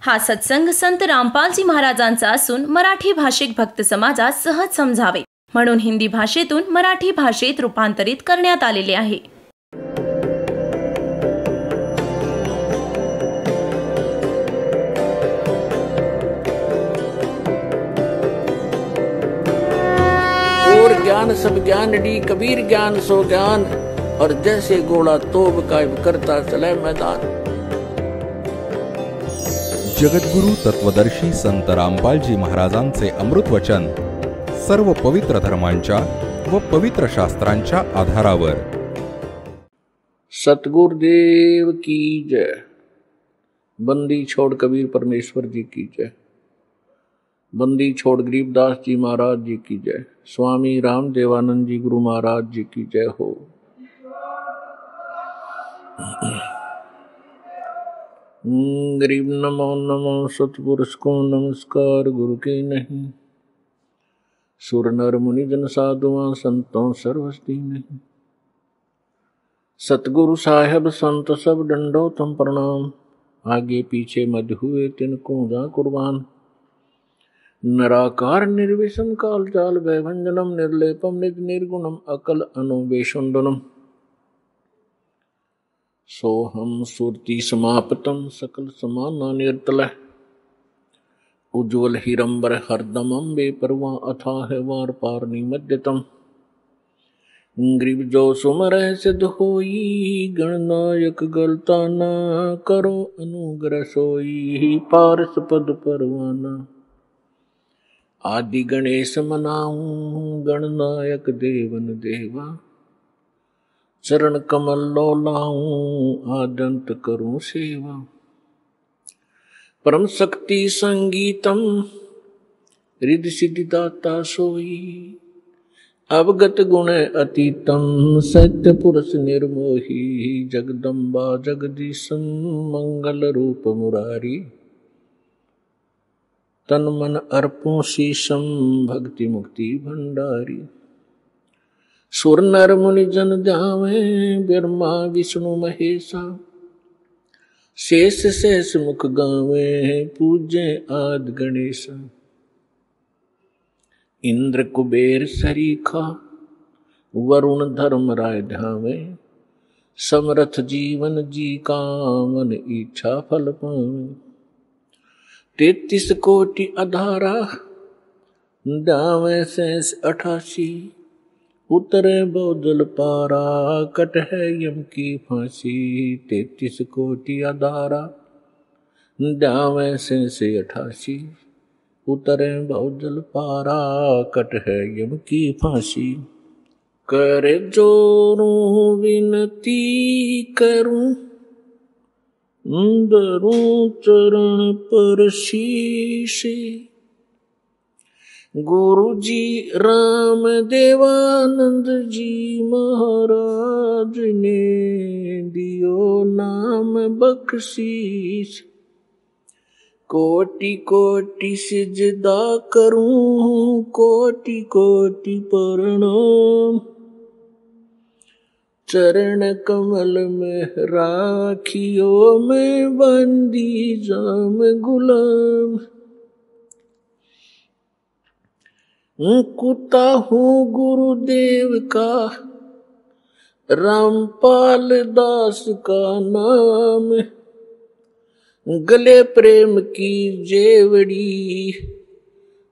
हा सत्संग संत रामपालजी महाराजांचा असून मराठी भाषिक भक्त समाजास सहज समजावे म्हणून हिंदी भाषेतून मराठी भाषेत रूपांतरित करण्यात आलेले आहे. और ज्ञान सब ज्ञान डी कबीर ज्ञान सो ज्ञान और जैसे घोड़ा तोब कायब करता चले मैदान. जगद्गुरु तत्वदर्शी संत रामपालजी महाराजांचे अमृत वचन सर्व पवित्र धर्मांच्या व पवित्र शास्त्रांच्या आधारावर. सतगुरुदेव की जय. बंदी छोड़ कबीर परमेश्वर जी की जय. बंदी छोड़ गरीबदास जी महाराज जी की जय. स्वामी रामदेवानंद जी गुरु महाराज जी की जय हो. गरीब नमो नमो सतपुरुष को नमस्कार गुरु के नहीं. सुर नर मुनि जन साधुआं संतों सर्वस्ती नहीं. सतगुरु साहेब संत सब डंडो तुम प्रणाम. आगे पीछे मध हुए तिनको जा कुर्बान. नराकार निर्विषम काल जाल वैभंजनम निर्लेपम निज निर्गुणम अकल अनुवेशुंडनम. सोहम सुरति समापतम सकल समाना निर्तल. उज्ज्वल हिरंबर हरदमम बेपरवा अथाह वार पार निमज्जतम. ग्रीव जो सुमर सिद्ध होई गणनायक गलता ना करो अनुग्रह सोई पारस पद परवाना. आदि गणेश मनाऊं गणनायक देवन देवा. चरण कमल लो लाऊं आदंत करूं सेवा. परम शक्ति संगीतम रिद्धि सिद्धि दाता सोई. अवगत गुण अतीतम सत्य पुरुष निर्मोही. जगदम्बा जगदीशम मंगल रूप मुरारी. तन मन अर्पों शीशम भक्ति मुक्ति भंडारी. सुर नर मुनि जन ध्यावे ब्रह्मा विष्णु महेशा. शेष शेष मुख गावे पूजे आदि गणेशा. इंद्र कुबेर सरीखा वरुण धर्म राय ध्यावे. समरथ जीवन जी कामन इच्छा फल पावे. 33 कोटि अधारा दावे शेष 88. उतरे बहुजल पारा कट है यम की फांसी. 33 कोटि अधारा दावे शेष 88. उतरे बहुजल पारा कट है यम की फांसी. कर जोरूं विनती करूं धरूं चरण पर शीश. गुरु जी राम देवानंद जी महाराज ने दियो नाम बख्शीश. कोटि कोटि सिजदा करूं कोटि कोटि प्रणाम. चरण कमल में राखियो मैं बंदी जाम गुलाम. कुत्ता हूँ गुरुदेव का रामपाल दास का नाम. गले प्रेम की जेवड़ी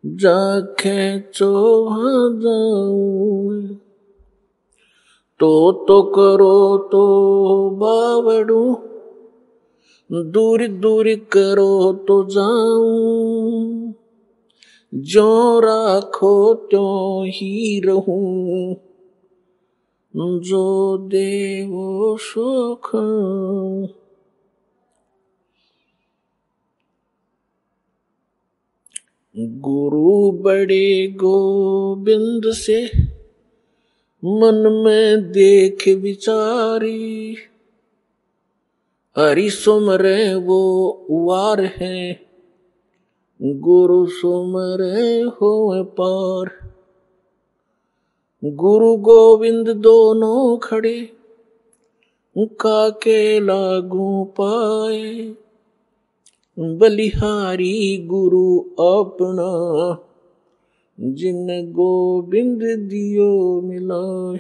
जा खेचो वहाँ जाऊं. तो करो तो बावड़ू दूर दूर करो तो जाऊं. जो राखो त्यों ही रहूं जो देवो सो खाऊं. गुरु बड़े गोविंद से मन में देख विचारी. हरि सुमरे वो वार है गुरु सुमरे हो पार। गुरु गोविंद दोनों खड़े काके लागू पाए, बलिहारी गुरु अपना, जिन गोविंद दियो मिलाए।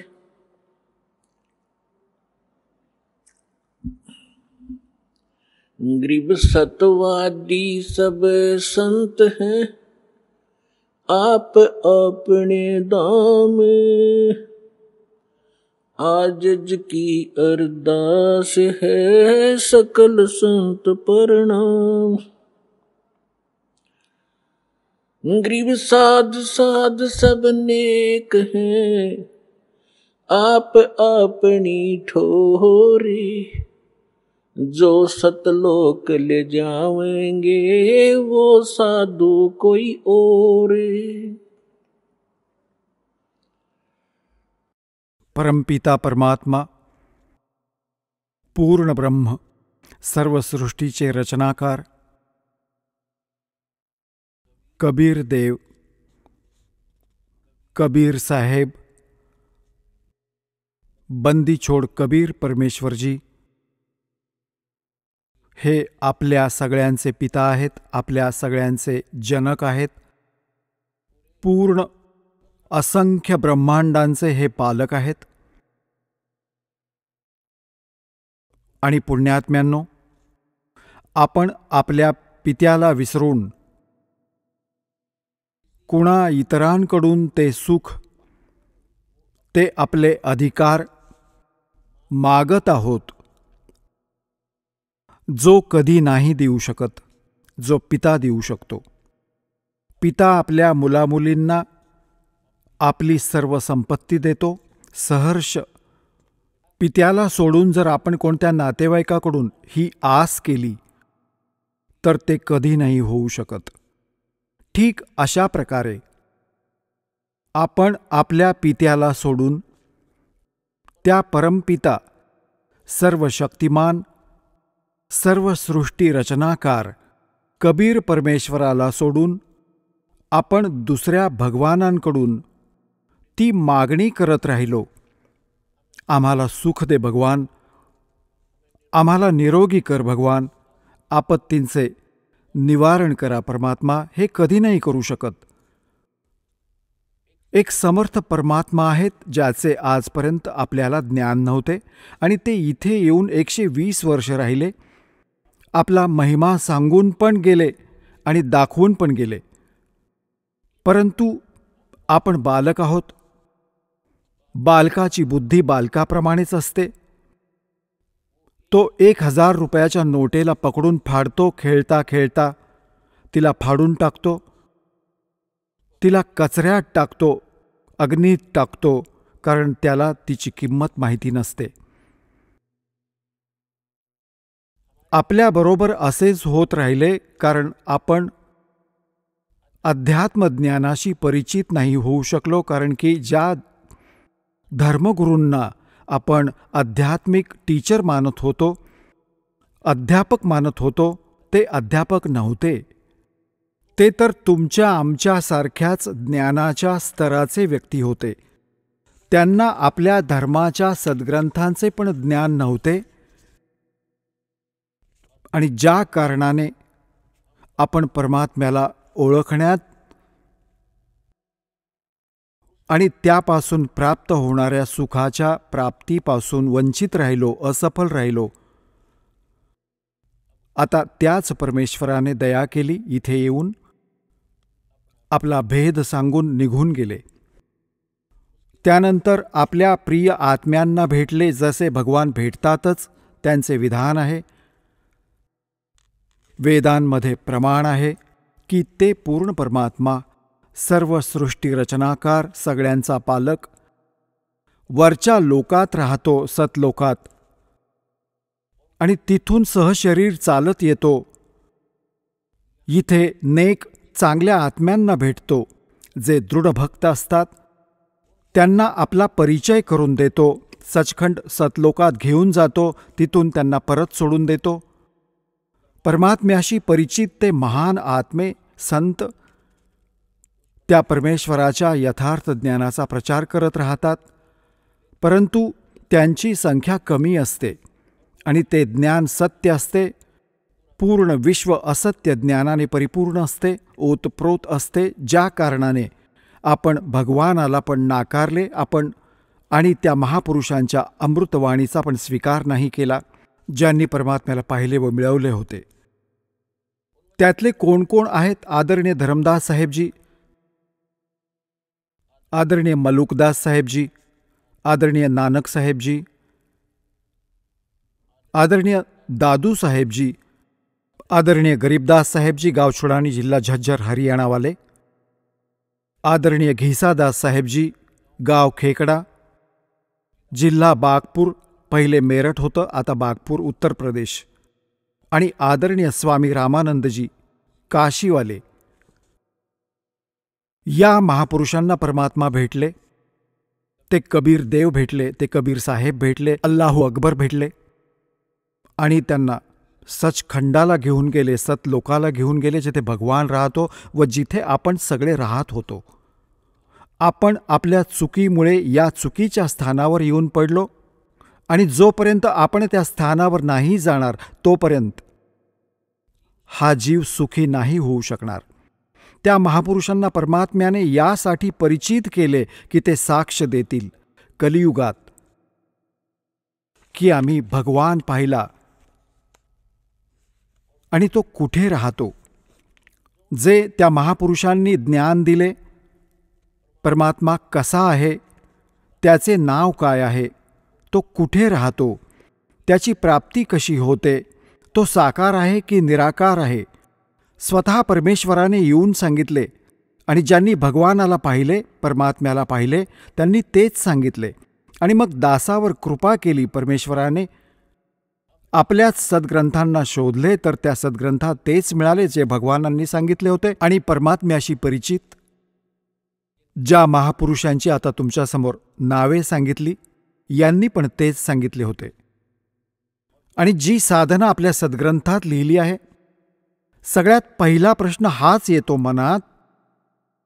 गरीब सतवादी सब संत हैं, आप अपने दाम। आजज की अरदास है, सकल संत प्रणाम। गरीब साध साध सब नेक हैं, आप अपनी ठोरी। जो सतलोक ले जावेंगे, वो साधु कोई और। परमपिता परमात्मा, पूर्ण ब्रह्म, सर्व सृष्टीचे रचनाकार, कबीर देव, कबीर साहेब, बंदी छोड कबीर परमेश्वरजी हे आपल्या सगळ्यांचे पिता आहेत, आपल्या सगळ्यांचे जनक आहेत, पूर्ण असंख्य ब्रह्मांडांचे हे पालक आहेत। आणि पुण्यात्म्यांनो, आपण आपल्या पित्याला विसरून कुणा इतरांकडून ते सुख, ते आपले अधिकार मागत आहोत, जो कधी नाही देऊ शकत, जो पिता देऊ शकतो। पिता आपल्या मुलामुलींना आपली सर्व संपत्ती देतो सहर्ष। पित्याला सोडून जर आपण कोणत्या नातेवाईकाकडून ही आस केली तर ते कधी नाही होऊ शकत। ठीक अशा प्रकारे आपण आपल्या पित्याला सोडून त्या परमपिता, सर्व शक्तिमान, सर्व सृष्टी रचनाकार कबीर परमेश्वराला सोडून आपण दुसऱ्या भगवानांकडून ती मागणी करत राहिलो, आम्हाला सुख दे भगवान, आम्हाला निरोगी कर भगवान, आपत्तींचे निवारण करा परमात्मा, हे कधी नाही करू शकत। एक समर्थ परमात्मा आहेत, ज्याचे आजपर्यंत आपल्याला ज्ञान नव्हते आणि ते इथे येऊन 120 वर्ष राहिले, आपला महिमा सांगून पण गेले आणि दाखवून पण गेले। परंतु आपण बालक आहोत, बालकाची बुद्धी बालकाप्रमाणेच असते। तो 1000 रुपयाच्या नोटेला पकडून फाडतो, खेळता खेळता तिला फाडून टाकतो, तिला कचऱ्यात टाकतो, अग्नीत टाकतो, कारण त्याला तिची किंमत माहिती नसते। आपल्याबरोबर असेच होत राहिले, कारण आपण अध्यात्मज्ञानाशी परिचित नाही होऊ शकलो, कारण की ज्या धर्मगुरूंना आपण आध्यात्मिक टीचर मानत होतो, अध्यापक मानत होतो, ते अध्यापक नव्हते। ते तर तुमच्या आमच्यासारख्याच ज्ञानाच्या स्तराचे व्यक्ती होते। त्यांना आपल्या धर्माच्या सद्ग्रंथांचे पण ज्ञान नव्हते, आणि ज्या कारणाने आपण परमात्म्याला ओळखण्यात आणि त्यापासून प्राप्त होणाऱ्या सुखाच्या प्राप्तीपासून वंचित राहिलो, असफल राहिलो, आता त्याच परमेश्वराने दया केली, इथे येऊन आपला भेद सांगून निघून गेले। त्यानंतर आपल्या प्रिय आत्म्यांना भेटले, जसे भगवान भेटतातच त्यांचे विधान आहे। वेदांमध्ये प्रमाण आहे की ते पूर्ण परमात्मा, सर्व सृष्टी रचनाकार, सगळ्यांचा पालक, वरच्या लोकात राहतो, सतलोकात, आणि तिथून सहशरीर चालत येतो, इथे नेक चांगल्या आत्म्यांना भेटतो, जे दृढ भक्त असतात, त्यांना आपला परिचय करून देतो, सचखंड सतलोकात घेऊन जातो, तिथून त्यांना परत सोडून देतो। परमात्म्याशी परिचित ते महान आत्मे, संत, त्या परमेश्वराच्या यथार्थ ज्ञानाचा प्रचार करत राहतात, परंतु त्यांची संख्या कमी असते आणि ते ज्ञान सत्य असते, पूर्ण विश्व असत्य ज्ञानाने परिपूर्ण असते, ओतप्रोत असते, ज्या कारणाने आपण भगवानाला पण नाकारले आपण आणि त्या महापुरुषांच्या अमृतवाणीचा पण स्वीकार नाही केला, ज्यांनी परमात्म्याला पाहिले व मिळवले होते. त्यातले कोण कोण आहेत? आदरणीय धरमदास साहेबजी, आदरणीय मलुकदास साहेबजी, आदरणीय नानक साहेबजी, आदरणीय दादू साहेबजी, आदरणीय गरीबदास साहेबजी, गाव छुड़ानी, जिल्हा झज्जर, हरियाणा वाले, आदरणीय घिसादास साहेबजी, गाव खेकडा, जिल्हा बागपूर, पहिले मेरठ होतं, आता बागपूर, उत्तर प्रदेश, आणि आदरणीय स्वामी रामानंदजी, काशीवाले. या महापुरुषांना परमात्मा भेटले. ते कबीर देव भेटले, ते कबीर साहेब भेटले, अल्लाहू अकबर भेटले आणि त्यांना सचखंडाला घेऊन गेले, सतलोकाला घेऊन गेले, जिथे भगवान राहतो व जिथे आपण सगळे राहत होतो. आपण आपल्या चुकीमुळे या चुकीच्या स्थानावर येऊन पडलो आणि जोपर्यंत आपण त्या स्थानावर नाही जाणार तोपर्यंत हा जीव सुखी नाही होऊ शकणार. त्या महापुरुषांना परमात्म्याने यासाठी परिचित केले की ते साक्ष देतील कलियुगात की आम्ही भगवान पाहिला आणि तो कुठे राहतो. जे त्या महापुरुषांनी ज्ञान दिले, परमात्मा कसा आहे, त्याचे नाव काय आहे, तो कुठे राहतो, त्याची प्राप्ती कशी होते, तो साकार आहे की निराकार आहे, स्वतः परमेश्वराने येऊन सांगितले. आणि ज्यांनी भगवानाला पाहिले, परमात्म्याला पाहिले, त्यांनी तेच सांगितले. आणि मग दासावर कृपा केली परमेश्वराने. आपल्याच सद्ग्रंथांना शोधले तर त्या सद्ग्रंथात तेच मिळाले जे भगवानांनी सांगितले होते. आणि परमात्म्याशी परिचित ज्या महापुरुषांची आता तुमच्यासमोर नावे सांगितली, यांनी पण तेच सांगितले होते. आणि जी साधना आपल्या सद्ग्रंथात लिहिली आहे, सगळ्यात पहिला प्रश्न हाच येतो मनात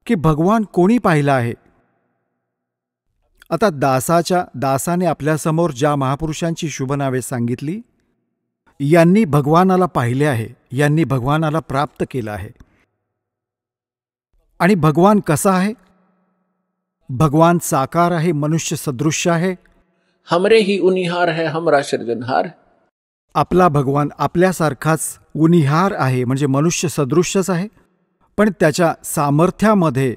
की भगवान कोणी पाहिला आहे. आता दासाने आपल्यासमोर ज्या महापुरुषांची शुभनावे सांगितली, यांनी भगवानाला पाहिले आहे, यांनी भगवानाला प्राप्त केलं आहे. आणि भगवान कसा आहे? भगवान साकार आहे, मनुष्य सदृश्य आहे. हमरे ही उनिहार है, हमरा सृजनहार. आपला भगवान आपल्यासारखाच उनिहार आहे, म्हणजे मनुष्य सदृश्यच आहे, पण त्याच्या सामर्थ्यामध्ये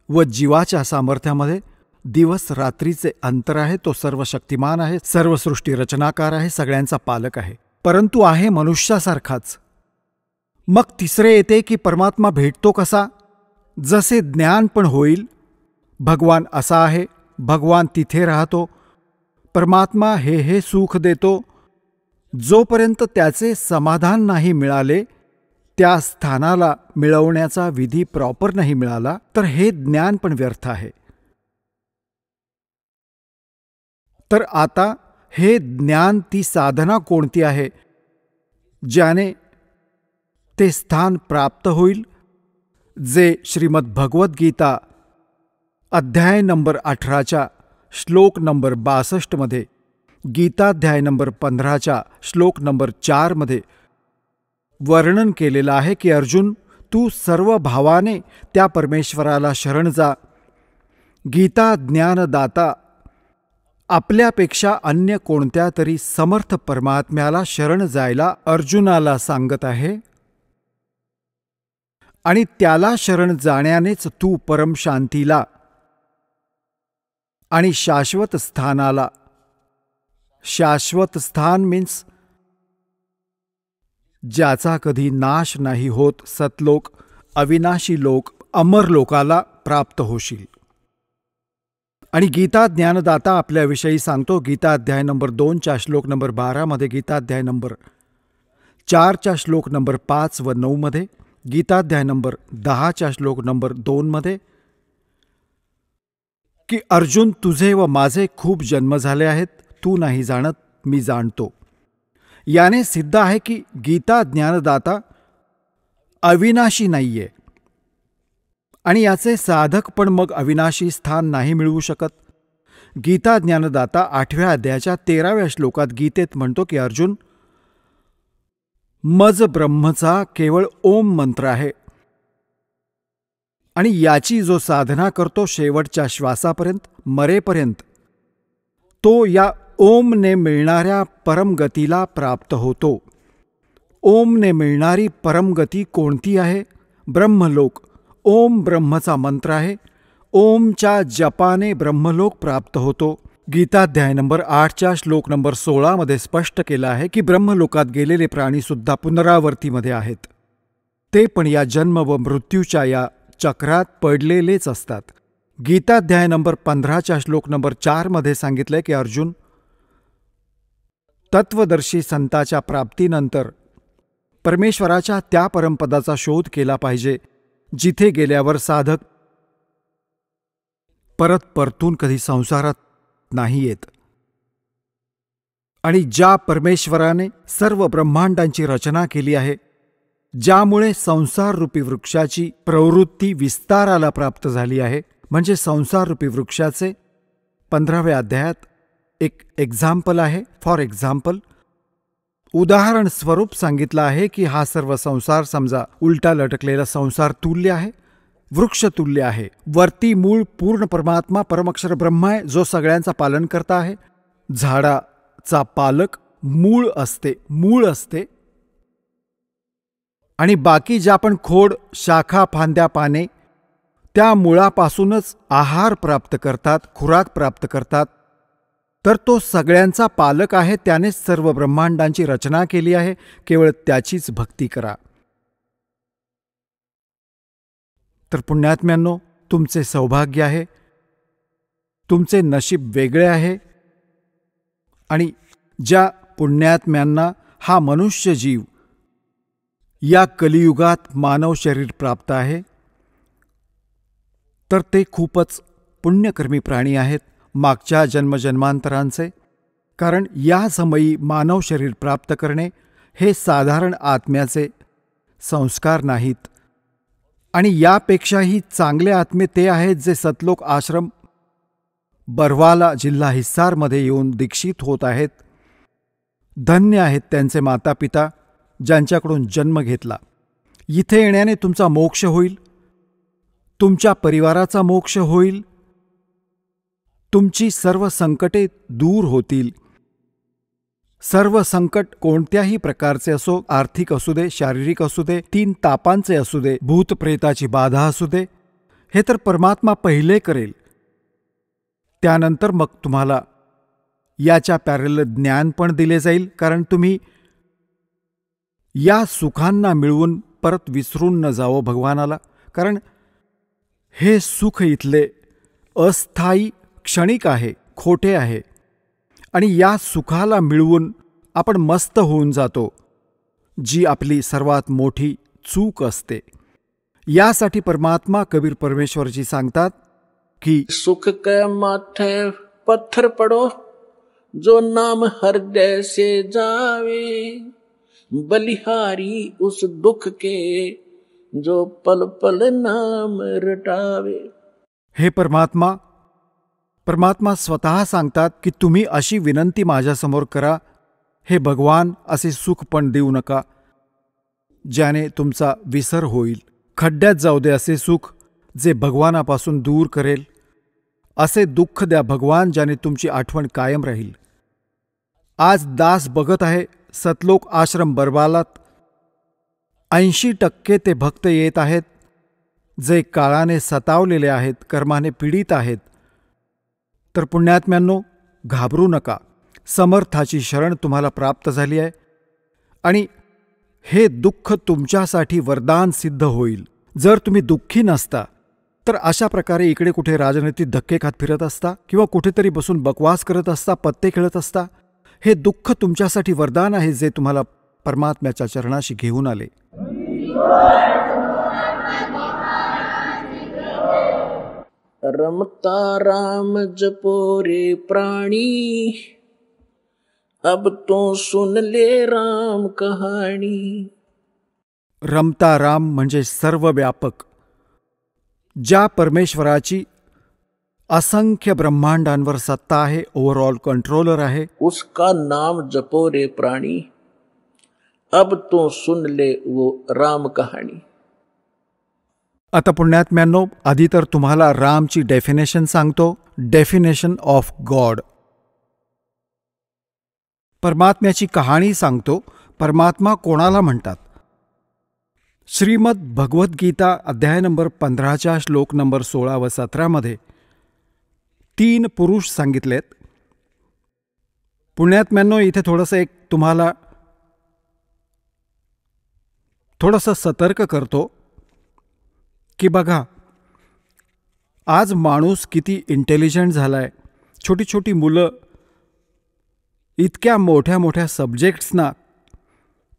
व जीवाच्या सामर्थ्यामध्ये दिवस रात्रीचे अंतर आहे. तो सर्व शक्तिमान आहे, सर्व सृष्टी रचनाकार आहे, सगळ्यांचा पालक आहे, परंतु आहे मनुष्यासारखाच. मग तिसरे येते की परमात्मा भेटतो कसा? जसे ज्ञान पण होईल, भगवान असा आहे, भगवान तिथे राहतो, परमात्मा हे सुख देतो. जोपर्यंत त्याचे समाधान नाही मिळाले, त्या स्थानाला मिळवण्याचा विधी प्रॉपर नाही मिळाला, तर हे ज्ञान पण व्यर्थ आहे. तर आता हे ज्ञान, ती साधना कोणती आहे ज्याने ते स्थान प्राप्त होईल, जे श्रीमद भगवद्गीता अध्याय नंबर 18 श्लोक नंबर 62 मध्ये, गीताध्याय नंबर 15 श्लोक नंबर 4 मध्ये वर्णन केलेलं आहे की अर्जुन, तू सर्व भावाने त्या परमेश्वराला शरण जा. गीता ज्ञानदाता आपल्यापेक्षा अन्य कोणत्या तरी समर्थ परमात्म्याला शरण जायला अर्जुनाला सांगत आहे. आणि त्याला शरण जाण्यानेच तू परमशांतीला आणि शाश्वत स्थानाला, शाश्वत स्थान मीन्स ज्याचा कधी नाश नाही होत, सतलोक, अविनाशी लोक, अमर लोकाला प्राप्त होशील. आणि गीता ज्ञानदाता आपल्याविषयी सांगतो. गीताध्याय नंबर 2 श्लोक नंबर 12 मध्ये, गीताध्याय नंबर 4 श्लोक नंबर 5 व 9 मध्ये, गीताध्याय नंबर 10 श्लोक नंबर 2 मध्ये की अर्जुन, तुझे व माझे खूप जन्म झाले आहेत, तू नाही जाणत, मी जाणतो. याने सिद्ध आहे की गीता ज्ञानदाता अविनाशी नाहीये आणि याचे साधक पण मग अविनाशी स्थान नाही मिळवू शकत. गीता ज्ञानदाता 8व्या अध्यायाच्या 13व्या श्लोकात गीतेत म्हणतो की अर्जुन, मज ब्रह्मचा केवळ ओम मंत्र आहे आणि याची जो साधना करतो शेवटच्या श्वासापर्यंत, मरेपर्यंत, तो या ओमने मिळणाऱ्या परमगतीला प्राप्त होतो. ओमने मिळणारी परमगती कोणती आहे? ब्रह्मलोक. ओम ब्रह्मचा मंत्र आहे. ओमच्या जपाने ब्रह्मलोक प्राप्त होतो. गीताध्याय नंबर 8च्या श्लोक नंबर 16 मध्ये स्पष्ट केलं आहे की ब्रह्मलोकात गेलेले प्राणीसुद्धा पुनरावर्तीमध्ये आहेत. ते पण या जन्म व मृत्यूच्या या चक्रात पडलेलेच असतात. गीताध्याय नंबर 15च्या श्लोक नंबर 4 मध्ये सांगितलंय की अर्जुन, तत्वदर्शी संताच्या प्राप्तीनंतर परमेश्वराच्या त्या परमपदाचा शोध केला पाहिजे जिथे गेल्यावर साधक परतून कधी संसारात नाही येत. आणि ज्या परमेश्वराने सर्व ब्रह्मांडांची रचना केली आहे, ज्यामुळे संसाररूपी वृक्षाची प्रवृत्ती विस्ताराला प्राप्त झाली आहे, म्हणजे संसाररूपी वृक्षाचे 15व्या अध्यायात एक एक्झाम्पल आहे. फॉर एक्झाम्पल, उदाहरण स्वरूप सांगितलं आहे की हा सर्व संसार समजा उलटा लटकलेला संसार तुल्य आहे, वृक्ष तुल्य आहे. वरती मूळ पूर्ण परमात्मा परमअक्षर ब्रह्म आहे, जो सगळ्यांचा पालन करता आहे. झाडाचा पालक मूळ असते आणि बाकी ज्या पण खोड, शाखा, फांद्या, पाने त्या मुळापासूनच आहार प्राप्त करतात, खुराक प्राप्त करतात. तर तो सगळ्यांचा पालक आहे, त्यानेच सर्व ब्रह्मांडांची रचना केली आहे. केवळ त्याचीच भक्ती करा. तर पुण्यात्म्यांनो, तुमचे सौभाग्य आहे, तुमचे नशीब वेगळे आहे. आणि ज्या पुण्यात्म्यांना हा मनुष्य जीव या कलियुगात मानव शरीर प्राप्त आहे, तर ते खूपच पुण्यकर्मी प्राणी आहेत मागच्या जन्मजन्मांतरांचे. कारण या समयी मानव शरीर प्राप्त करणे हे साधारण आत्म्याचे संस्कार नाहीत. आणि यापेक्षाही चांगले आत्मे ते आहेत जे सतलोक आश्रम बरवाला जिल्हा हिस्सारमध्ये येऊन दीक्षित होत आहेत. धन्य आहेत त्यांचे मातापिता ज्यांच्याकडून जन्म घेतला. इथे येण्याने तुमचा मोक्ष होईल, तुमच्या परिवाराचा मोक्ष होईल, तुमची सर्व संकटे दूर होतील. सर्व संकट कोणत्याही प्रकारचे असो, आर्थिक असू दे, शारीरिक असू दे, 3 तापांचे असू दे, भूतप्रेताची बाधा असू दे, हे तर परमात्मा पहिले करेल. त्यानंतर मग तुम्हाला याच्या पॅरल ज्ञान पण दिले जाईल. कारण तुम्ही या सुखांना मिळवून परत विसरून न जावं भगवानाला. कारण हे सुख इथले अस्थायी, क्षणिक आहे, खोटे आहे. आणि या सुखाला मिळवून आपण मस्त होऊन जातो, जी आपली सर्वात मोठी चूक असते. यासाठी परमात्मा कबीर परमेश्वरजी सांगतात की सुख के माथे पत्थर पड़ो, जो नाम हृदय से जावे, बलिहारी उस दुख के, जो पल पल नाम रटावे. हे परमात्मा स्वतः सांगतात की तुम्ही अशी विनंती माझ्यासमोर करा, हे भगवान, असे सुख पण देऊ नका ज्याने तुमचा विसर होईल. खड्ड्यात जाऊ दे असे सुख जे भगवानापासून दूर करेल. असे दुःख द्या भगवान ज्याने तुमची आठवण कायम राहील. आज दास बघत आहे सतलोक आश्रम बरवालात 80% ते भक्त येत आहेत जे काळाने सतावलेले आहेत, कर्माने पीडित आहेत. तर पुण्यात्म्यांनो, घाबरू नका. समर्थाची शरण तुम्हाला प्राप्त झाली आहे आणि हे दुःख तुमच्यासाठी वरदान सिद्ध होईल. जर तुम्ही दुःखी नसता तर अशा प्रकारे इकडे कुठे राजनीतीत धक्के खात फिरत असता किंवा कुठेतरी बसून बकवास करत असता, पत्ते खेळत असता. हे दुःख तुमच्यासाठी वरदान आहे जे तुम्हाला परमात्म्याच्या चरणाशी घेऊन आले. रमता राम जपो रे प्राणी, अब तो सुन ले राम कहाणी. रमता राम म्हणजे सर्व व्यापक, ज्या परमेश्वराची असंख्य ब्रह्मांडांवर सत्ता आहे, ओव्हरऑल कंट्रोलर आहे. उसका नाम जपो रे प्राणी, अब तो सुन ले वो राम कहाणी. आता पुण्यात्म्यांनो, आधी तर तुम्हाला रामची डेफिनेशन सांगतो. Definition of God. परमात्म्याची कहाणी सांगतो. परमात्मा कोणाला म्हणतात? श्रीमद भगवद्गीता अध्याय नंबर 15 श्लोक नंबर 16 व 17 3 पुरुष सांगितलेत. पुण्यात्म्यांनो, इथे थोडंसं एक तुम्हाला सतर्क करतो की बघा, आज माणूस किती इंटेलिजंट झालाय. छोटी छोटी मुलं इतक्या मोठ्या मोठ्या सब्जेक्ट्सना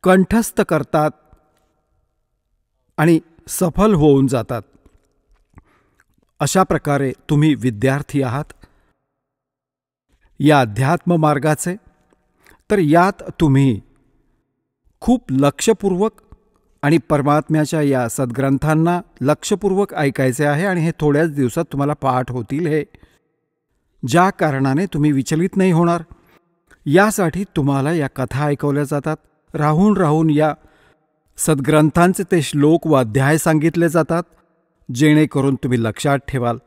कंठस्थ करतात आणि सफल होऊन जातात. अशा प्रकारे तुम्ही विद्यार्थी आहात या अध्यात्म मार्गाचे. तर यात तुम्ही खूप लक्षपूर्वक आणि परमात्म्याच्या या सद्ग्रंथांना लक्षपूर्वक ऐकायचे आहे. आणि हे थोड्याच दिवसात तुम्हाला पाठ होतील, हे ज्या कारणाने तुम्ही विचलित नाही होणार. यासाठी तुम्हाला या कथा ऐकवल्या जातात. राहून राहून या सद्ग्रंथांचे ते श्लोक व अध्याय सांगितले जातात, जेणेकरून तुम्ही लक्षात ठेवाल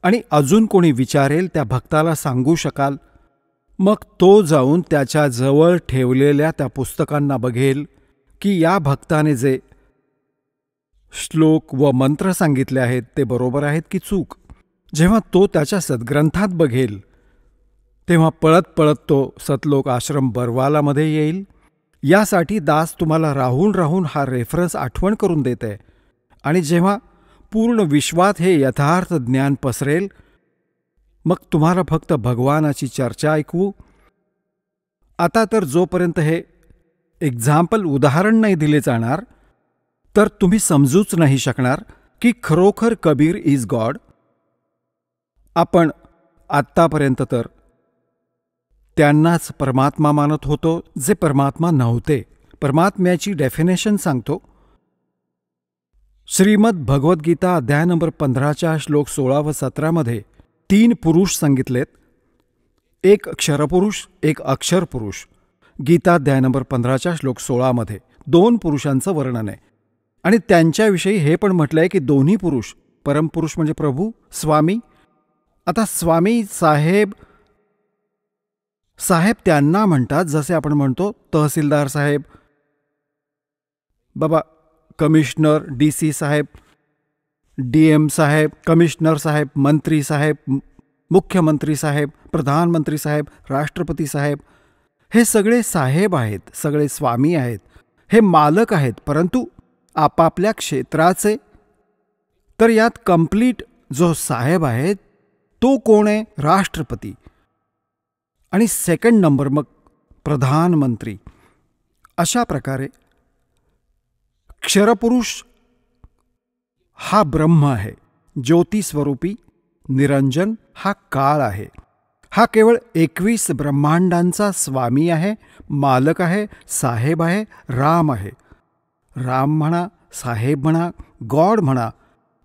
आणि अजून कोणी विचारेल त्या भक्ताला सांगू शकाल. मग तो जाऊन त्याच्या जवळ ठेवलेल्या त्या पुस्तकांना बघेल की या भक्ताने जे श्लोक व मंत्र सांगितले आहेत ते बरोबर आहेत की चूक. जेव्हा तो त्याच्या सद्ग्रंथात बघेल तेव्हा पळत पळत तो सतलोक आश्रम बरवालामध्ये येईल. यासाठी दास तुम्हाला राहून राहून हा रेफरन्स आठवण करून देत आहे. आणि जेव्हा पूर्ण विश्वात हे यथार्थ ज्ञान पसरेल, मग तुम्हाला फक्त भगवानाची चर्चा ऐकवू. आता तर जोपर्यंत हे एक्झाम्पल उदाहरण नाही दिले जाणार, तर तुम्ही समजूच नाही शकणार की खरोखर कबीर इज गॉड. आपण आत्तापर्यंत तर त्यांनाच परमात्मा मानत होतो जे परमात्मा नव्हते. परमात्म्याची डेफिनेशन सांगतो. श्रीमद भगवद्गीता अध्याय नंबर 15 श्लोक 16 व 17 3 पुरुष सांगितलेत. एक क्षरपुरुष, एक अक्षर पुरुष. गीता अध्याय नंबर 15 श्लोक 16 2 पुरुषांचं वर्णन आहे. आणि त्यांच्याविषयी हे पण म्हटलंय की दोन्ही पुरुष, परमपुरुष म्हणजे प्रभू, स्वामी. आता स्वामी साहेब त्यांना म्हणतात जसे आपण म्हणतो तहसीलदार साहेब, बाबा कमिशनर, DC साहेब, DM साहेब, कमिशनर साहेब, मंत्री साहेब, मुख्यमंत्री साहेब, प्रधानमंत्री साहेब, राष्ट्रपती साहेब. हे सगळे साहेब आहेत, सगळे स्वामी आहेत, हे मालक आहेत, परंतु आपापल्या क्षेत्राचे. तर यात कंप्लीट जो साहेब आहे तो कोण आहे? राष्ट्रपती. आणि सेकंड नंबर मग प्रधानमंत्री. अशा प्रकारे क्षरपुरुष हा ब्रह्म आहे, ज्योतिस्वरूपी निरंजन हा काळ आहे. हा केवळ 21 ब्रह्मांडांचा स्वामी आहे, मालक आहे, साहेब आहे, राम आहे. राम म्हणा, साहेब म्हणा, गॉड म्हणा,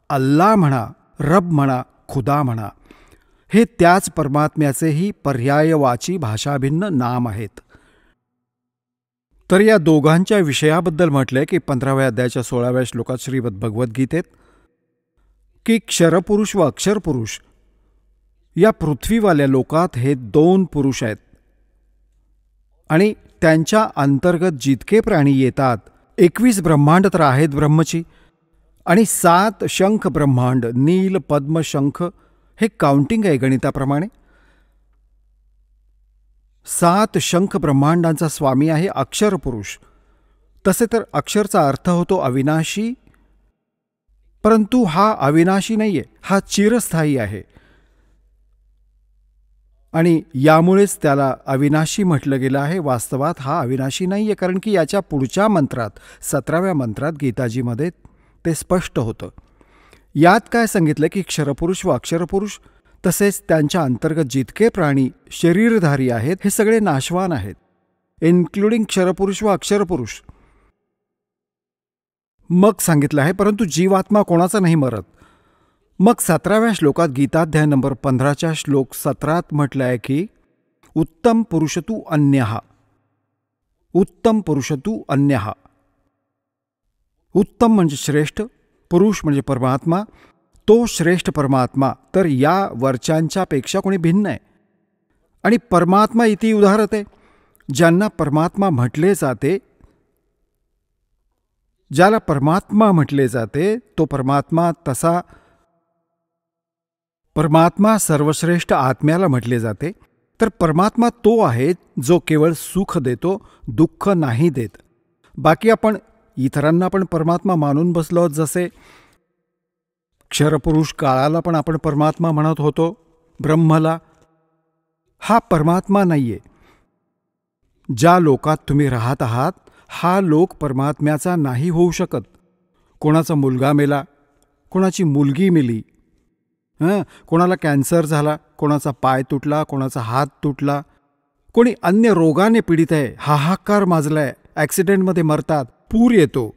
अल्लाह म्हणा, रब म्हणा, खुदा म्हणा, हे त्याच परमात्म्याचेही पर्यायवाची भाषाभिन्न नाम आहेत. तर या दोघांच्या विषयाबद्दल म्हटलंय की 15व्या अध्यायाच्या 16व्या श्लोकात श्रीमद भगवद्गीतेत की क्षरपुरुष व अक्षरपुरुष या पृथ्वीवाल्या लोकात हे 2 पुरुष आहेत. आणि त्यांच्या अंतर्गत जितके प्राणी येतात, 21 ब्रह्मांड तर आहेत ब्रह्मची, आणि 7 शंख ब्रह्मांड, नील, पद्म, शंख, हे काउंटिंग आहे गणिताप्रमाणे. 7 शंख ब्रह्मांडांचा स्वामी आहे अक्षर पुरुष. तसे तर अक्षरचा अर्थ होतो अविनाशी, परंतु हा अविनाशी नाहीये, हा चिरस्थायी आहे. आणि यामुळेच त्याला अविनाशी म्हटलं गेलं आहे. वास्तवात हा अविनाशी नाहीये, कारण की याच्या पुढच्या मंत्रात 17व्या मंत्रात गीताजीमध्ये ते स्पष्ट होतं. यात काय सांगितलं की क्षरपुरुष व अक्षरपुरुष तसेच त्यांच्या अंतर्गत जितके प्राणी शरीरधारी आहेत हे सगळे नाशवान आहेत, इन्क्लुडिंग क्षरपुरुष व अक्षरपुरुष. मग सांगितलं आहे परंतु जीवात्मा कोणाचा नाही मरत. मग 17व्या श्लोकात गीताध्याय नंबर 15 श्लोक 17 म्हटलं आहे की उत्तम पुरुष तू अन्यहा. उत्तम पुरुषतु अन्यः. उत्तम म्हणजे श्रेष्ठ, पुरुष म्हणजे परमात्मा, तो श्रेष्ठ परमात्मा तर या वरच्यांच्या पेक्षा कोणी भिन्न आहे. आणि परमात्मा इति उदाहरते, ज्यांना परमात्मा म्हटले जाते, ज्याला परमात्मा म्हटले जाते तो परमात्मा तसा परमात्मा सर्वश्रेष्ठ आत्म्याला म्हटले जाते. तर परमात्मा तो आहे जो केवळ सुख देतो, दुःख नाही देत. बाकी आपण इतरांना पण परमात्मा मानून बसलो आहोत. जसे क्षरपुरुष काळाला पण आपण परमात्मा म्हणत होतो, ब्रह्मला. हा परमात्मा नाहीये. ज्या लोकात तुम्ही राहत आहात हा लोक परमात्म्याचा नाही होऊ शकत. कोणाचा मुलगा मेला, कोणाची मुलगी मेली, कोणाला कॅन्सर झाला, कोणाचा पाय तुटला, कोणाचा हात तुटला, कोणी अन्य रोगाने पीडित आहे, हाहाकार माजलाय, ॲक्सिडेंटमध्ये मरतात, पूर येतो,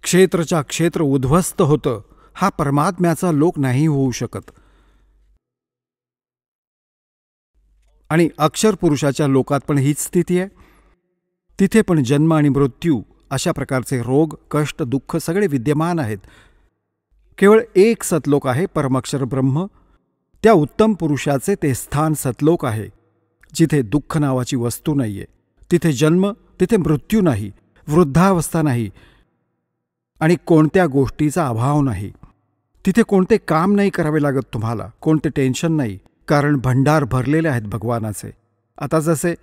क्षेत्रच्या क्षेत्र उद्ध्वस्त होतं. हा परमात्म्याचा लोक नाही होऊ शकत. आणि अक्षर पुरुषाच्या लोकात पण हीच स्थिती आहे. तिथे पण जन्म आणि मृत्यू अशा प्रकारचे रोग, कष्ट, दुःख सगळे विद्यमान आहेत. केवळ एक सतलोक आहे, परमाक्षर ब्रह्म. त्या उत्तम पुरुषाचे ते स्थान सतलोक आहे, जिथे दुःख नावाची वस्तू नाहीये, तिथे जन्म, तिथे मृत्यू नाही, वृद्धावस्था नाही आणि कोणत्या गोष्टीचा अभाव नाही. तिथे कोणते काम नाही करावे लागत तुम्हाला, कोणते टेन्शन नाही, कारण भंडार भरलेले आहेत भगवानाचे. आता जसे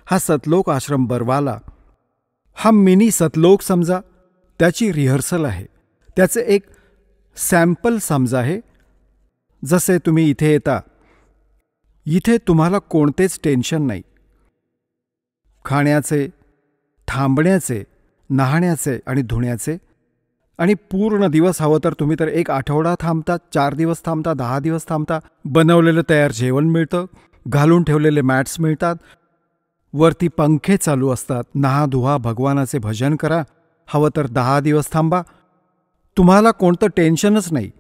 हा सतलोक आश्रम बरवाला, हा मिनी सतलोक समजा, त्याची रिहर्सल आहे, त्याचे एक सॅम्पल समजा आहे. जसे तुम्ही इथे येता, इथे तुम्हाला कोणतेच टेन्शन नाही, खाण्याचे, थांबण्याचे, नाहण्याचे आणि धुण्याचे. आणि पूर्ण दिवस हवं तर तुम्ही तर 1 आठवडा थांबता, 4 दिवस थांबता, 10 दिवस थांबता. बनवलेलं तयार जेवण मिळतं, घालून ठेवलेले मॅट्स मिळतात, वरती पंखे चालू असतात. नहा धुवा, भगवानाचे भजन करा, हवं तर 10 दिवस थांबा, तुम्हाला कोणतं टेन्शनच नाही.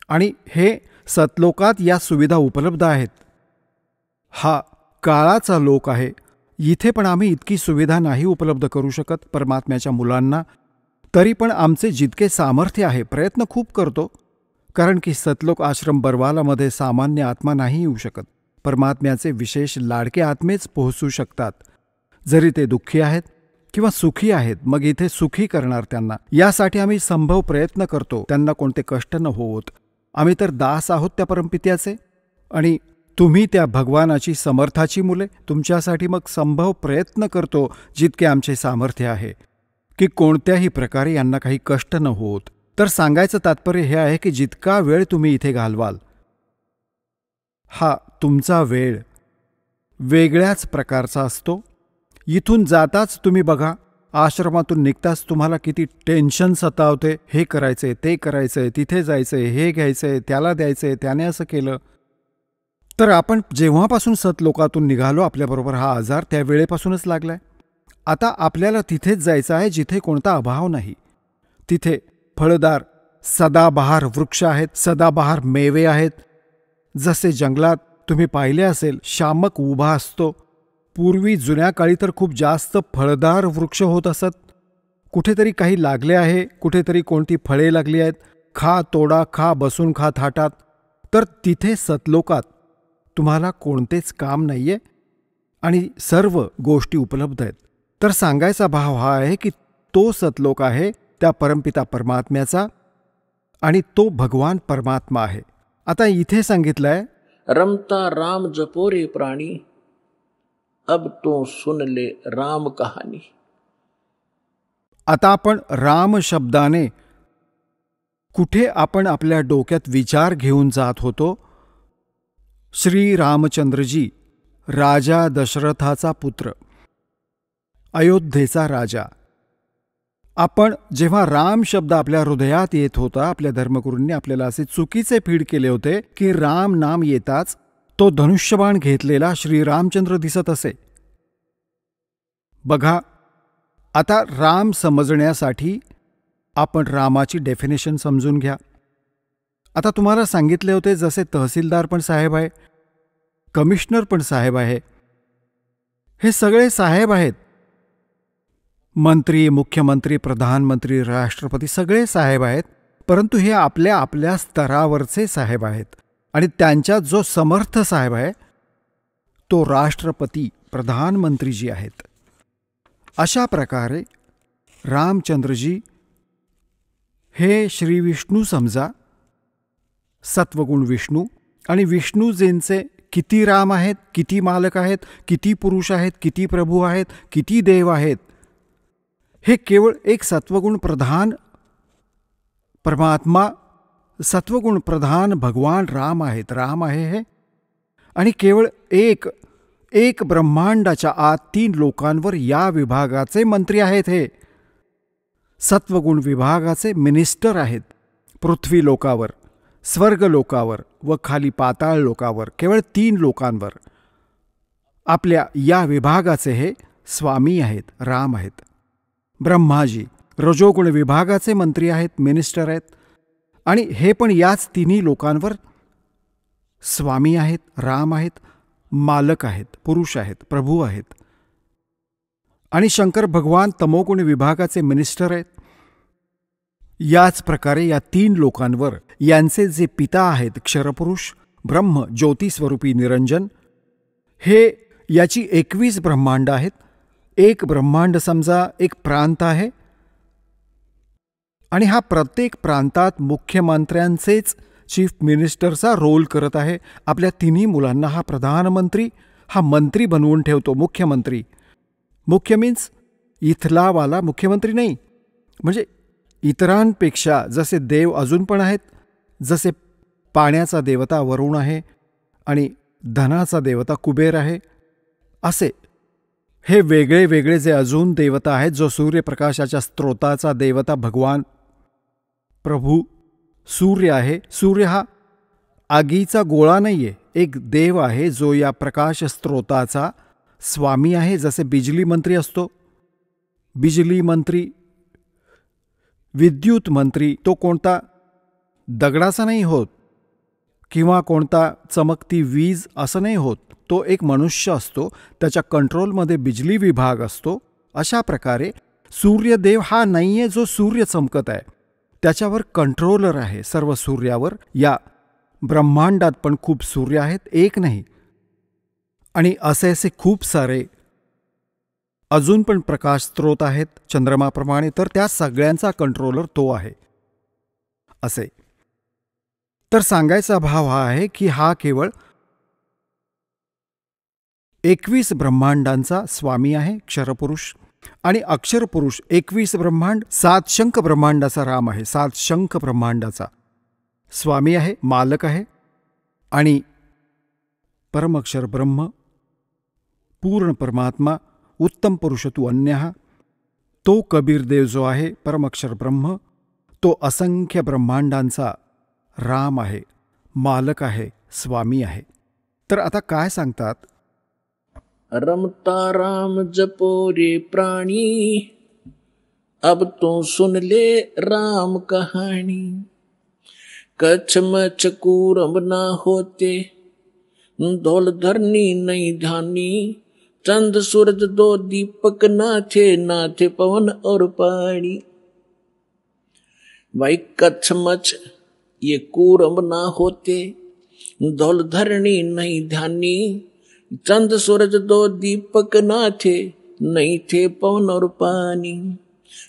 आणि हे सतलोकात या सुविधा उपलब्ध आहेत. हा काळाचा लोक आहे, इथे पण आम्ही इतकी सुविधा नाही उपलब्ध करू शकत परमात्म्याच्या मुलांना. तरी पण आमचे जितके सामर्थ्य आहे प्रयत्न खूप करतो, कारण की सतलोक आश्रम बरवालामध्ये सामान्य आत्मा नाही येऊ शकत. परमात्म्याचे विशेष लाडके आत्मेच पोहोचू शकतात. जरी ते दुःखी आहेत किंवा सुखी आहेत, मग इथे सुखी करणार त्यांना. यासाठी आम्ही संभव प्रयत्न करतो, त्यांना कोणते कष्ट न होत. आम्ही तर दास आहोत त्या परमपित्याचे, आणि तुम्ही त्या भगवानाची समर्थाची मुले. तुमच्यासाठी मग संभव प्रयत्न करतो जितके आमचे सामर्थ्य आहे, की कोणत्याही प्रकारे यांना काही कष्ट न होत. तर सांगायचं तात्पर्य हे आहे की जितका वेळ तुम्ही इथे घालवाल, हा तुमचा वेळ वेगळ्याच प्रकारचा असतो. इथून जाताच तुम्ही बघा, आश्रमातून निघताच तुम्हाला किती टेन्शन सतावते. हे करायचंय, ते करायचंय, तिथे जायचंय, हे घ्यायचंय, त्याला द्यायचंय, त्याने असं केलं. तर आपण जेव्हापासून सतलोकातून निघालो, आपल्याबरोबर हा आजार त्या वेळेपासूनच लागलाय. आता आपल्याला तिथेच जायचं आहे जिथे कोणता अभाव नाही. तिथे फळदार सदाबहार वृक्ष आहेत, सदाबहार मेवे आहेत. जसे जंगलात तुम्ही पाहिले असेल शामक उभा असतो, पूर्वी जुन्या काळी तर खूप जास्त फळदार वृक्ष होत असत. कुठेतरी काही लागले आहे, कुठेतरी कोणती फळे लागली आहेत, खा, तोडा, खा, बसून खा थाटात. तर तिथे सतलोकात तुम्हाला कोणतेच काम नाहीये आणि सर्व गोष्टी उपलब्ध आहेत. तर सांगायचा भाव हा आहे की तो सतलोक आहे त्या परमपिता परमात्म्याचा, आणि तो भगवान परमात्मा आहे. आता इथे सांगितलंय, रमता राम जपोरे प्राणी, अब तो सुन ले राम कहानी. आता आपण राम शब्दाने कुठे आपण आपल्या डोक्यात विचार घेऊन जात होतो. श्री रामचंद्रजी, राजा दशरथाचा पुत्र, अयोध्येचा राजा. आपण जेव्हा राम शब्द आपल्या हृदयात येत होता, आपल्या धर्मगुरूंनी आपल्याला असे चुकीचे फीड केले होते की राम नाम येताच तो धनुष्यबाण घेतलेला श्री रामचंद्र दिसत असे. बघा, आता राम समजण्यासाठी आपण रामाची डेफिनेशन समजून घ्या. आता तुम्हाला सांगितले होते जसे तहसीलदार पण साहेब आहे, कमिशनर पण साहेब आहे, हे सगळे साहेब आहेत. मंत्री, मुख्यमंत्री, प्रधानमंत्री, राष्ट्रपती सगळे साहेब आहेत, परंतु हे आपल्या आपल्या स्तरावरचे साहेब आहेत. आणि त्यांच्यात जो समर्थ साहेब आहे तो राष्ट्रपती, प्रधानमंत्रीजी आहेत. अशा प्रकारे रामचंद्रजी हे श्री विष्णू समजा, सत्वगुण विष्णू. आणि विष्णूजींचे किती राम आहेत, किती मालक आहेत, किती पुरुष आहेत, किती प्रभू आहेत, किती देव आहेत, हे केवळ एक सत्वगुण प्रधान परमात्मा, सत्वगुण प्रधान भगवान राम आहेत. राम आहे हे. आणि केवळ एक ब्रह्मांडाच्या आत 3 लोकांवर या विभागाचे मंत्री आहेत. हे सत्वगुण विभागाचे मिनिस्टर आहेत. पृथ्वी लोकावर, स्वर्ग लोकावर व खाली पाताळ लोकावर केवळ 3 लोकांवर आपल्या या विभागाचे हे स्वामी आहेत, राम आहेत. ब्रह्माजी रजोगुण विभागाचे मंत्री आहेत, मिनिस्टर आहेत. आणि हे पण याच 3 लोकांवर स्वामी आहेत, राम आहेत, मालक आहेत, पुरुष आहेत, प्रभू आहेत. आणि शंकर भगवान तमोगुण विभागाचे मिनिस्टर आहेत. याच प्रकारे या 3 लोकांवर यांचे जे पिता आहेत, क्षरपुरुष, ब्रह्म, ज्योतिस्वरूपी निरंजन, हे याची 21 ब्रह्मांड आहेत. एक ब्रह्मांड समजा एक प्रांत आहे. आणि हा प्रत्येक प्रांतात मुख्यमंत्र्यांचेच चीफ मिनिस्टरचा रोल करत आहे. आपल्या 3 मुलांना हा प्रधानमंत्री, हा मंत्री बनवून ठेवतो, मुख्यमंत्री. मुख्य मीन्स इथलावाला मुख्यमंत्री नाही, म्हणजे इतरांपेक्षा जसे देव अजून पण आहेत, जसे पाण्याचा देवता वरुण आहे आणि धनाचा देवता कुबेर आहे, असे हे वेगळे वेगळे जे अजून देवता आहेत. जो सूर्यप्रकाशाच्या स्त्रोताचा देवता भगवान प्रभू सूर्य आहे. सूर्य हा आगीचा गोळा नाही आहे, एक देव आहे जो या प्रकाश स्त्रोताचा स्वामी आहे. जसे बिजली मंत्री असतो, बिजली मंत्री, विद्युत मंत्री, तो कोणता दगडाचा नाही होत किंवा कोणता चमकती वीज असं नाही होत, तो एक मनुष्य असतो, त्याच्या कंट्रोलमध्ये बिजली विभाग असतो. अशा प्रकारे सूर्यदेव हा नाही आहे जो सूर्य चमकत आहे, त्याच्यावर कंट्रोलर आहे सर्व सूर्यावर. या ब्रह्मांडात पण खूप सूर्य आहेत, एक नाही. आणि असे खूप सारे अजून पण प्रकाश स्रोत आहेत चंद्रमाप्रमाणे, तर त्या सगळ्यांचा कंट्रोलर तो आहे. असे तर सांगायचा भाव हा आहे की हा केवळ 21 ब्रह्मांडांचा स्वामी आहे, क्षरपुरुष. आणि अक्षरपुरुष 21 ब्रह्मांड, 7 शंख ब्रह्मांडाचा राम आहे, 7 शंख ब्रह्मांडाचा स्वामी आहे, मालक आहे. आणि परमक्षर ब्रह्म, पूर्ण परमात्मा, उत्तम पुरुष तू अन्यः, तो कबीरदेव जो आहे परमक्षर ब्रह्म, तो असंख्य ब्रह्मांडांचा राम आहे, मालक आहे, स्वामी आहे. तर आता काय सांगतात? रमता राम जपो रे प्राणी, अब तो सुन ले राम कहानी. कच्छ मच्छ कूरम ना होते, धौल धरनी नहीं ध्यानी. चंद सूरज 2 दीपक ना थे पवन और पानी. भाई कच्छ मच्छ ये कूरम ना होते, धौल धरनी नहीं ध्यानी. चंद सूरज 2 दीपक ना थे पवन और पानी.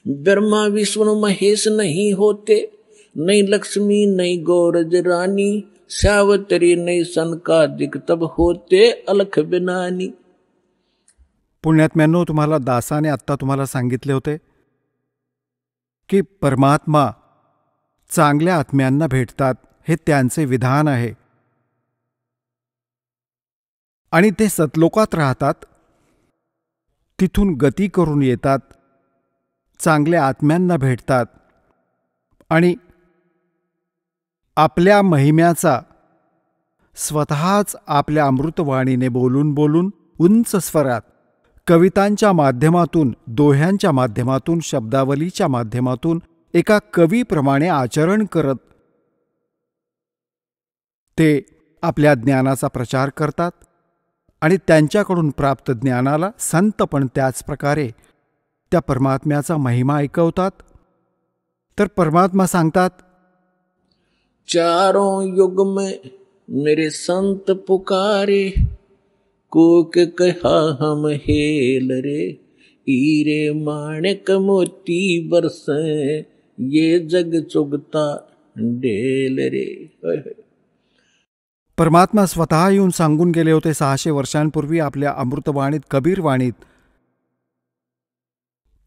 ब्रह्मा विष्णु महेश नहीं होते, नहीं लक्ष्मी नहीं गौरज रानी. सावतरी नहीं सनकादिक तब होते अलख बिनानी. पुण्यात्म्यांनो, तुम्हाला दासाने आत्ता तुम्हाला सांगितले होते की परमात्मा चांगल्या आत्म्यांना भेटतात, हे त्यांचे विधान आहे. आणि ते सतलोकात राहतात, तिथून गती करून येतात, चांगल्या आत्म्यांना भेटतात आणि आपल्या महिम्याचा स्वतःच आपल्या अमृतवाणीने बोलून बोलून उंच स्वरात, कवितांच्या माध्यमातून, दोह्यांच्या माध्यमातून, शब्दावलीच्या माध्यमातून एका कवीप्रमाणे आचरण करत ते आपल्या ज्ञानाचा प्रचार करतात. आणि त्यांच्याकडून प्राप्त ज्ञानाला संत पण त्याच प्रकारे त्या परमात्म्याचा महिमा ऐकवतात. तर परमात्मा सांगतात, चारों युग में मेरे संत पुकारे, कोक कहा हम हेल रे, हीरे माणिक मोती बरसे, ये जग चुगता डेल रे. परमात्मा स्वतः येऊन सांगून गेले होते 600 वर्षांपूर्वी आपल्या अमृतवाणीत, कबीरवाणीत,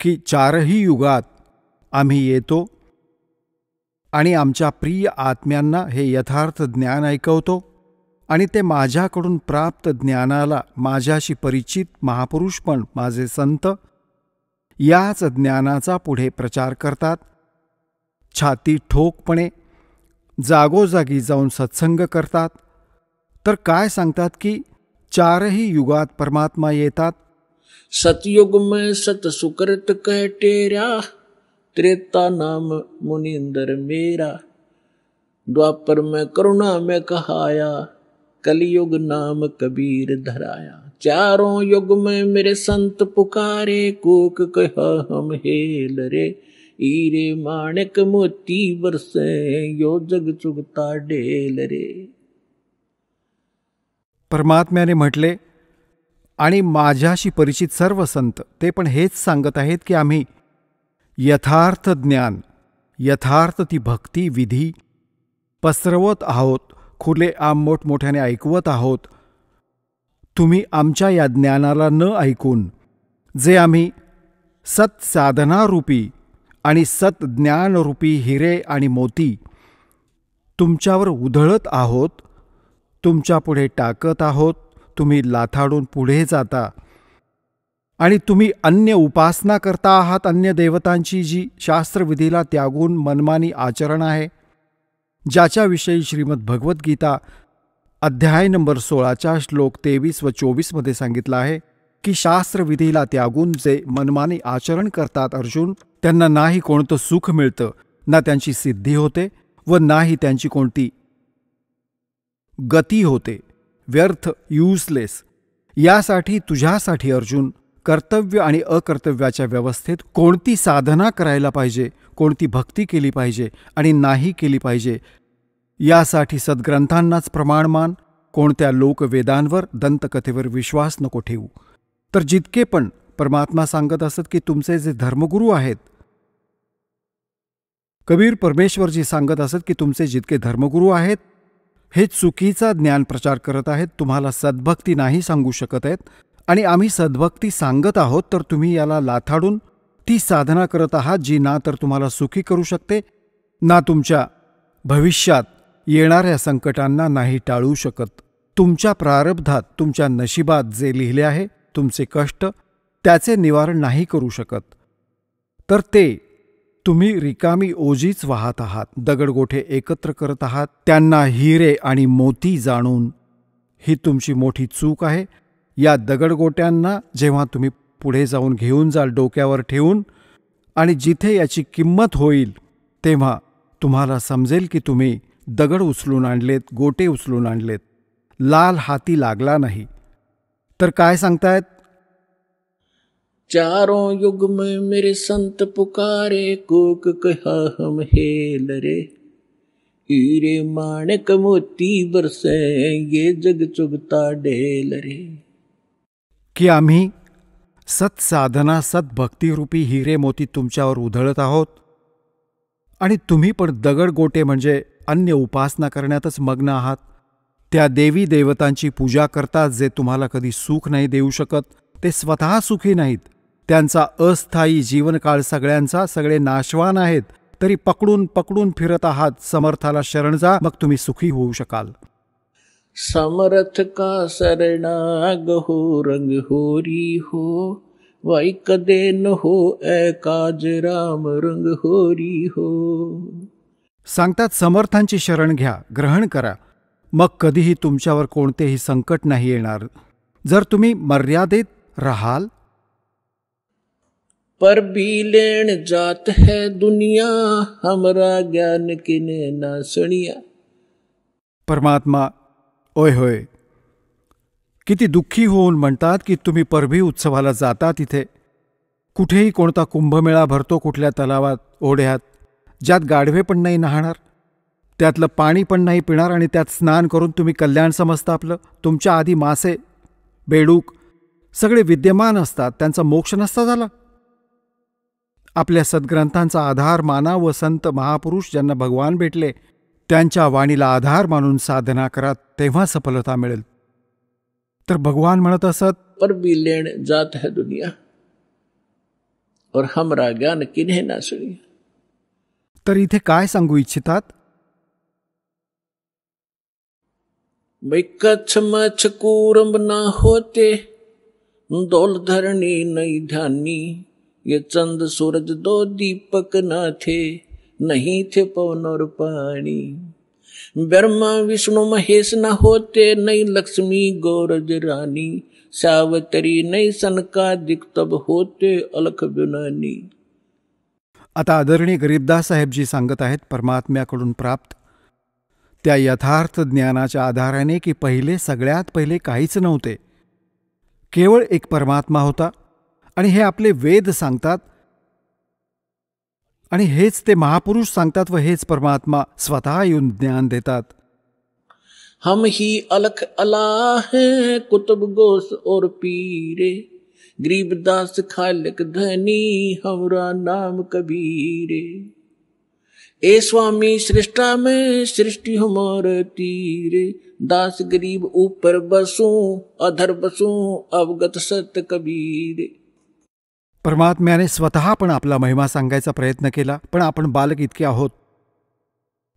की 4ही युगात आम्ही येतो आणि आमच्या प्रिय आत्म्यांना हे यथार्थ ज्ञान ऐकवतो आणि ते माझ्याकडून प्राप्त ज्ञानाला माझ्याशी परिचित महापुरुष पण माझे संत याच ज्ञानाचा पुढे प्रचार करतात. छाती ठोकपणे जागोजागी जाऊन सत्संग करतात. तर काय सांगतात की 4ही युगात परमात्मा येतात. सतयुग में सत सुकृत कह टेरा, त्रेता नाम मुनिंदर मेरा, द्वापर में करुणा में कहाया, कलयुग नाम कबीर धराया. चारों युग में मेरे संत पुकारे, कोक कहा हम हेल रे, हीरे माणिक मोती बरसे, यो जग चुगता डेल रे. परमात्म्याने म्हटले आणि माझ्याशी परिचित सर्व संत ते पण हेच सांगत आहेत की आम्ही यथार्थ ज्ञान, यथार्थ ती भक्ती विधी पसरवत आहोत, खुले आम मोठमोठ्याने ऐकवत आहोत. तुम्ही आमच्या या ज्ञानाला न ऐकून जे आम्ही सत्साधनारूपी आणि सत्ज्ञानरूपी हिरे आणि मोती तुमच्यावर उधळत आहोत, तुमच्यापुढे टाकत आहोत, तुम्ही लाथाडून पुढे जाता आणि तुम्ही अन्य उपासना करता आहात, अन्य देवतांची, जी शास्त्रविधीला त्यागून मनमानी आचरण आहे, ज्याच्याविषयी श्रीमद भगवद्गीता अध्याय नंबर 16 श्लोक 23 व 24 मध्ये सांगितलं आहे की शास्त्रविधीला त्यागून जे मनमानी आचरण करतात अर्जुन, त्यांना नाही कोणतं सुख मिळतं, ना त्यांची सिद्धी होते व नाही त्यांची कोणती गती होते. व्यर्थ, युजलेस. यासाठी तुझ्यासाठी अर्जुन कर्तव्य आणि अकर्तव्याच्या व्यवस्थेत कोणती साधना करायला पाहिजे, कोणती भक्ती केली पाहिजे आणि नाही केली पाहिजे, यासाठी सद्ग्रंथांनाच प्रमाण मान, कोणत्या लोकवेदांवर, दंतकथेवर विश्वास नको ठेवू. तर जितके पण परमात्मा सांगत असत की तुमचे जे धर्मगुरू आहेत, कबीर परमेश्वरजी सांगत असत की तुमचे जितके धर्मगुरू आहेत हे चुकीचा ज्ञान प्रचार करत आहेत, तुम्हाला सद्भक्ती नाही सांगू शकत आहेत आणि आम्ही सद्भक्ती सांगत आहोत, तर तुम्ही याला लाथाडून ती साधना करत आहात जी ना तर तुम्हाला सुखी करू शकते, ना तुमच्या भविष्यात येणाऱ्या संकटांना नाही टाळू शकत. तुमच्या प्रारब्धात, तुमच्या नशिबात जे लिहिले आहे, तुमचे कष्ट, त्याचे निवारण नाही करू शकत. तर ते तुम्ही रिकामी ओझीच वाहत आहात, दगडगोठे एकत्र करत आहात, त्यांना हिरे आणि मोती जाणून. ही तुमची मोठी चूक आहे. या दगडगोट्यांना जेव्हा तुम्ही पुढे जाऊन घेऊन जाल डोक्यावर ठेवून आणि जिथे याची किंमत होईल तेव्हा तुम्हाला समजेल की तुम्ही दगड उचलून आणलेत, गोटे उचलून आणलेत, लाल हाती लागला नाही. तर काय सांगतायत? चारों युग में मेरे संत पुकारे, कोक कहा हम हेल रे, हीरे माणिक मोती बरसे, ये जग चुगता डेल रे. की आम्ही सत्साधना, सद्भक्तिरूपी हिरे मोती तुमच्यावर उधळत आहोत आणि तुम्ही पण दगड गोटे म्हणजे अन्य उपासना करण्यातच मग्न आहात. त्या देवी देवतांची पूजा करतात जे तुम्हाला कधी सुख नाही देऊ शकत. ते स्वतः सुखी नाहीत, त्यांचा अस्थायी जीवनकाळ सगळ्यांचा, सगळे नाशवान आहेत, तरी पकडून पकडून फिरत आहात. समर्थाला शरण जा, मग तुम्ही सुखी होऊ शकाल. समर्थ का शरणाग हो, रंग होरी हो, वाई कदे न हो ए काज राम, रंग होरी हो. सांगतात समर्थांची शरण घ्या, ग्रहण करा, मग कधीही तुमच्यावर कोणतेही संकट नाही येणार, जर तुम्ही मर्यादेत राहाल. पर भी लेन जात है दुनिया, हमरा ज्ञान किने ना सुनिया. परमात्मा ओय होय किती दुःखी होऊन म्हणतात की तुम्ही परभी उत्सवाला जाता तिथे कुठेही कोणता कुंभमेळा भरतो कुठल्या तलावात ओढ्यात, ज्यात गाढवे पण नाही नाहणार, त्यातलं पाणी पण नाही पिणार आणि त्यात स्नान करून तुम्ही कल्याण समजता आपलं. तुमच्या आधी मासे, बेडूक सगळे विद्यमान असतात, त्यांचा मोक्ष नसता झाला. आपल्या सद्ग्रंथांचा आधार माना व संत महापुरुष ज्यांना भगवान भेटले त्यांच्या वाणीला आधार मानून साधना करा, तेव्हा सफलता मिळेल. तर भगवान म्हणत असत, पर भी लेण जात है दुनिया और हमरा ज्ञान किन्हे ना सुनी. तर इथे काय सांगू इच्छितात? भाई कच्छ मच्छ कूरम ना होते, दौल धरणी नहीं ध्यानी, ये चंद सूरज दो दीपक ना थे, नहीं थे पवन और पानी. ब्रह्मा विष्णु महेश न होते, नहीं लक्ष्मी गौरज रानी, सावतरी नहीं सनकादिक तब होते अलख विनानी. आता आदरणीय गरीबदास साहेबजी सांगत आहेत परमात्म्याकडून प्राप्त त्या यथार्थ ज्ञानाच्या आधाराने की पहिले सगळ्यात पहिले काहीच नव्हते, केवळ एक परमात्मा होता. आणि हे आपले वेद सांगतात आणि हेच ते महापुरुष सांगतात व हेच परमात्मा स्वतः येऊन ज्ञान देतात. हम ही अलख अला है कुतुब गोस और पीरे, गरीबदास खालिक धनी हमरा नाम कबीरे. ए स्वामी सृष्टा में सृष्टि हमार तीरे, दास गरीब ऊपर बसूं अधर बसूं अवगत सत्य कबीरे. परमात्म्याने स्वतः पण आपला महिमा सांगायचा प्रयत्न केला, पण आपण बालक इतके आहोत,